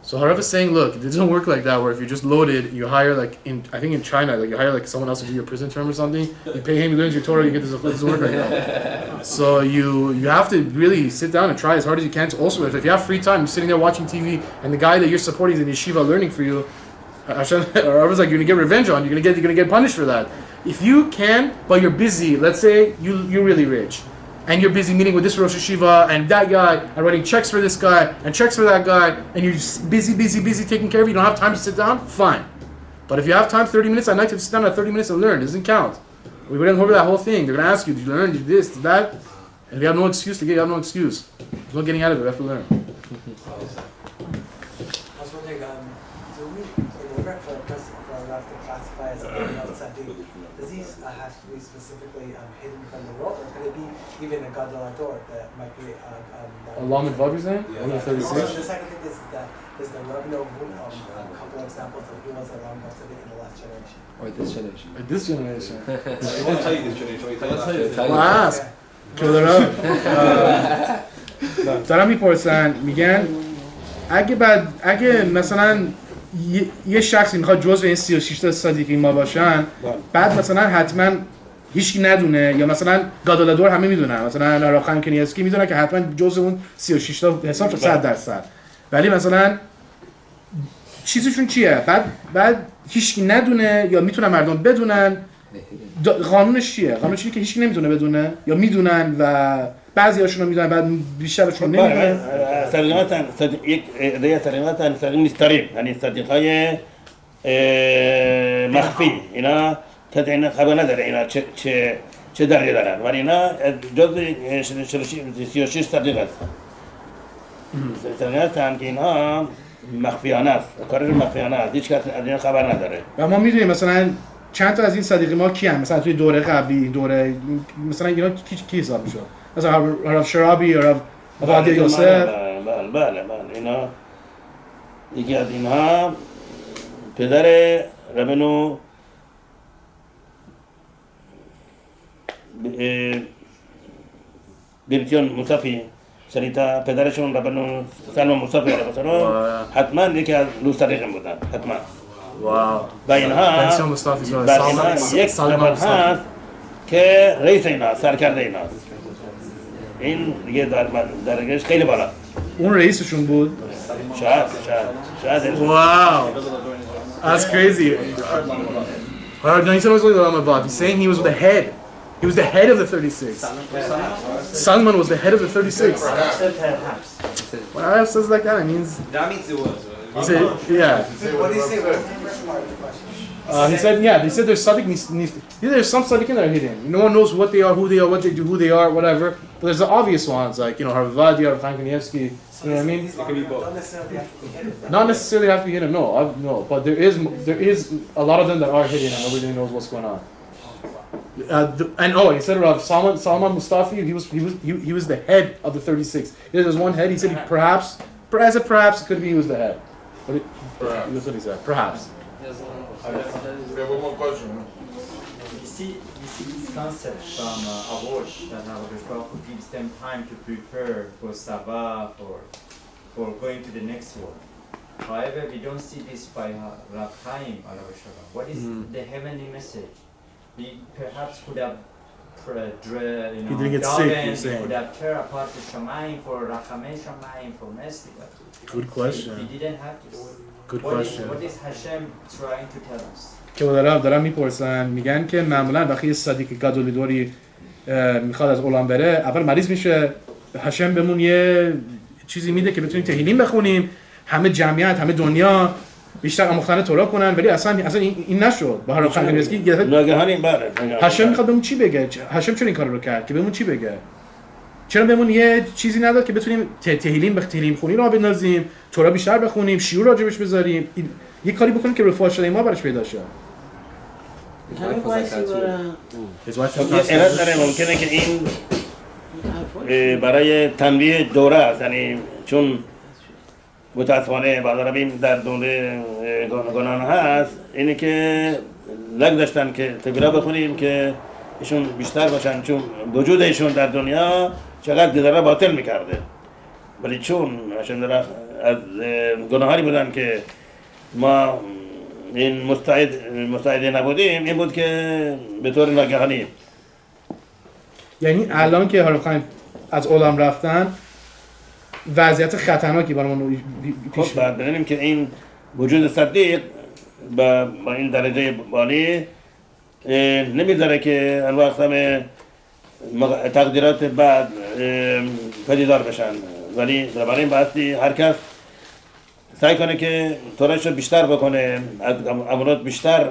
So Harav is saying, look, it doesn't work like that where if you're just loaded, you hire like I think in China, like you hire like someone else to do your prison term or something, you pay him, he learns your Torah, you get this. It doesn't work like that. So you have to really sit down and try as hard as you can to also, if you have free time, you're sitting there watching TV and the guy that you're supporting is in yeshiva learning for you, Harav is like, you're gonna get revenge on, you're gonna get punished for that. If you can, but you're busy, let's say you're really rich, and you're busy meeting with this Rosh Hashiva and that guy, and writing checks for this guy and checks for that guy, and you're just busy taking care of it, you don't have time to sit down, fine. But if you have time 30 minutes at night to sit down at 30 minutes and learn, it doesn't count. We went over that whole thing. They're going to ask you, did you learn, did this, did that? And if you have no excuse to get, you have no excuse. There's no getting out of it, you have to learn. I was wondering, do we, in order for a person for Allah to classify as a tzaddik, does he have to be specifically hidden from the world, or could it be even a gadol ador that might be Alam and Vav, you're saying? Yeah. The second thing is that does the Rabbi know a couple of examples of who was Alam tzaddik in the last generation? Or this generation. Or this generation. He won't tell you this generation. He'll tell you. ask. دارم میپرسن میگن اگه مثلا یه شخصی میخواد جزء این 36 تا صادقین ما باشن بعد مثلا حتما هیچکی ندونه یا مثلا گادالادور همه میدونن مثلا هراف خایم کنیوسکی میدونن که حتما جزء اون 36 تا حساب شد 100% ولی مثلا چیزشون چیه بعد هیچکی ندونه یا میتونن مردم بدونن قانونش چیه که هیچکی نمیتونه بدونه یا میدونن و بعضیاشون رو میدونن بعد بیشترشون نمیدونن یک ایده سریعتاً نیستاریم یعنی صدیقای مخفی اینا کسی اینا خبر نداره اینا چه درجه دارن ولی اینا جز 36 صدیق هستن سریعتاً که اینا مخفیانه است کارش مخفیانه است هیچ کس از اینا خبر نداره و ما میدونیم مثلا چند تا از این صدیقی ما کیان مثلا توی دوره قبلی دوره مثلا اینا کی حساب میشه مثلا هراف شرابی هراف عبادی یوسف بله اینا یکی از اینها پدر ربنو برتیون مصطفی شلیتا پدرشون ربنو سلمان مصطفی حتما یکی از دو صدیقین بودن حتما واو و اینها یک نفر هست که رئیس اینا سرکرده اینا این دیگه درجهش خیلی بالا اون رئیسشون بود شاید wow that's crazy no, he said it was like Ramadan. He's saying he was the head. He was the head of the 36. Salman was the head of the 36. When Harav says like that, it means... That means it was. He said, yeah. What did he say? What's the first part of the question? He said, yeah, they said there's there's some tzaddikim that are hidden. No one knows what they are, who they are, what they do, who they are, whatever. But there's the obvious ones, like, Harav or Chaim Kanievsky. You know what I mean? It can be both. Don't necessarily have to be hidden. Not necessarily have to be hidden, no. But there is a lot of them that are hidden and nobody knows what's going on. He said Rav Salman Mustafi, he was the head of the 36. There's one head, he said perhaps it could be he was the head. But that's what he said, perhaps. We have one more question. You see this concept from Avosh that HaKadosh Baruch Hu gives them time to prepare for Sabbath or for going to the next world. However, we don't see this by Rav Chaim. What is the heavenly message? He perhaps could have he didn't get sick, you're saying. He could have tear apart the Shamayim for Rachamei Shamayim for Mercy. Good question. He didn't have to. Good question. What is Hashem trying to tell us? که دارم میپرسن میگن که معمولا وقتی یه صدیق گادولیدوری میخواد از عالم بره اول مریض میشه هشم بهمون یه چیزی میده که بتونیم تهیلیم بخونیم همه جمعیت همه دنیا بیشتر آموختن تورا کنن ولی اصلا این نشد با هر خانم کانیوسکی ناگهانی هشم میخواد بهمون چی بگه هشم چرا این کارو رو کرد که بهمون چی بگه چرا بهمون یه چیزی نداد که بتونیم تهیلیم خونی رو بندازیم تورا بیشتر بخونیم شیوع راجبش بذاریم یه کاری بکنیم که رفاه شده ما براش پیدا شه ایراد داره ممکنه که این برای تنبیه دوره است یعنی چون متاسفانه بعضا در دوره گناه هست اینه که لگ داشتن که تبیرا بخونیم که ایشون بیشتر باشن چون وجود ایشون در دنیا چقدر دیداره باطل میکرده ولی چون هاشم از گناهانی بودن که ما این مستعد نبودیم این بود که به طور ناگهانی یعنی الان که هاراv خایم از عالم رفتن وضعیت خطرناکی برای ما پیش خب بعد ببینیم که این وجود صدیق با این درجه بالی نمیذاره که هر وقت همه تقدیرات بعد پدیدار بشن ولی بنابراین بایستی هر کس سعی کنه که تورش رو بیشتر بکنه از امانات بیشتر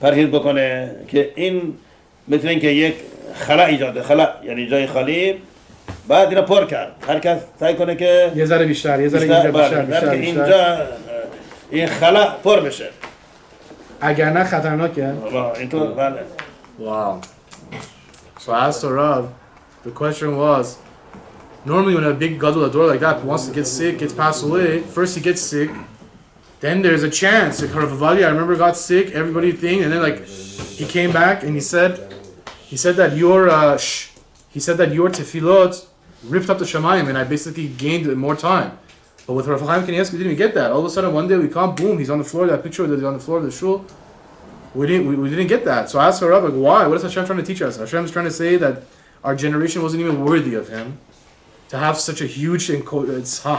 پرهیز بکنه که این مثل اینکه یک خلا ایجاده خلا یعنی جای خالی بعد اینو پر کرد هر کس سعی کنه که یه ذره بیشتر بیشتر اینجا این خلا پر بشه اگر نه خطرناکه اینطور بله Wow. So I asked Harav, the question was, normally when a big gadol ador like that wants to get sick, gets passed away, first he gets sick, then there's a chance, like Harav Avali, I remember got sick, everybody think, and then like, he came back and he said that your tefillot ripped up the shamayim and I basically gained more time. But with Rav Chaim Kanievsky, we didn't even get that. All of a sudden one day we come, boom, he's on the floor, that picture that he's on the floor of the shul. We didn't get that. So I asked Harav, like, why? What is Hashem trying to teach us? Hashem is trying to say that our generation wasn't even worthy of him to have such a huge and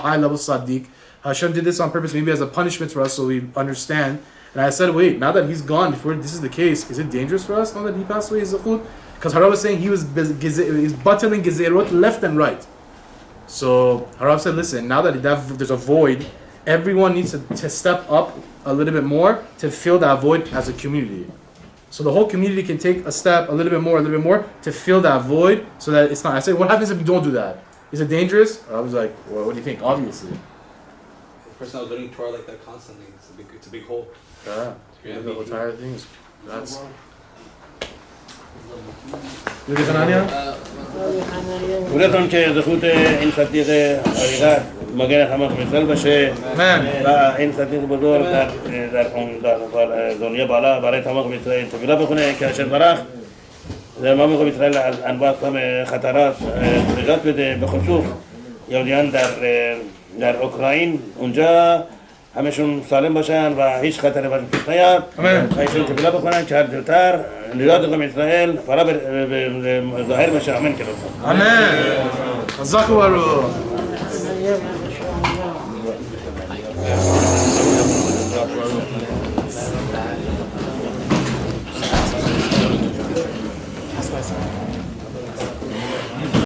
high level tzaddik. Hashem did this on purpose, maybe as a punishment for us, so we understand. And I said, wait, now that he's gone, if this is the case, is it dangerous for us now that he passed away? Because Harav was saying he was battling gezerot left and right. So Harav said, listen, now that there's a void, everyone needs to step up a little bit more to fill that void as a community. So the whole community can take a step, a little bit more to fill that void so that it's not. I said, what happens if we don't do that? Is it dangerous? I was like, well, what do you think? Obviously. The person that was learning Torah like that constantly, it's a big hole. Yeah. The entire thing is that's. ولتون که زخوت این صدیق حقیقت مگر همه مثال باشه و این صدیق بزرگ در دنیا بالا برای تمام اسرائیل تبیرا بکنه که هشم برخ در تمام اسرائیل از انواع خطرات نجات بده به خصوص یهودیان در اوکراین اونجا همشون سالم باشن و هیچ خطری برشون پیش نیاد و ایشون تبیرا بکنن که هر زودتر نجات قوم اسرائیل فرا ظاهر بشه آمین که لطفا آمین زاکوارو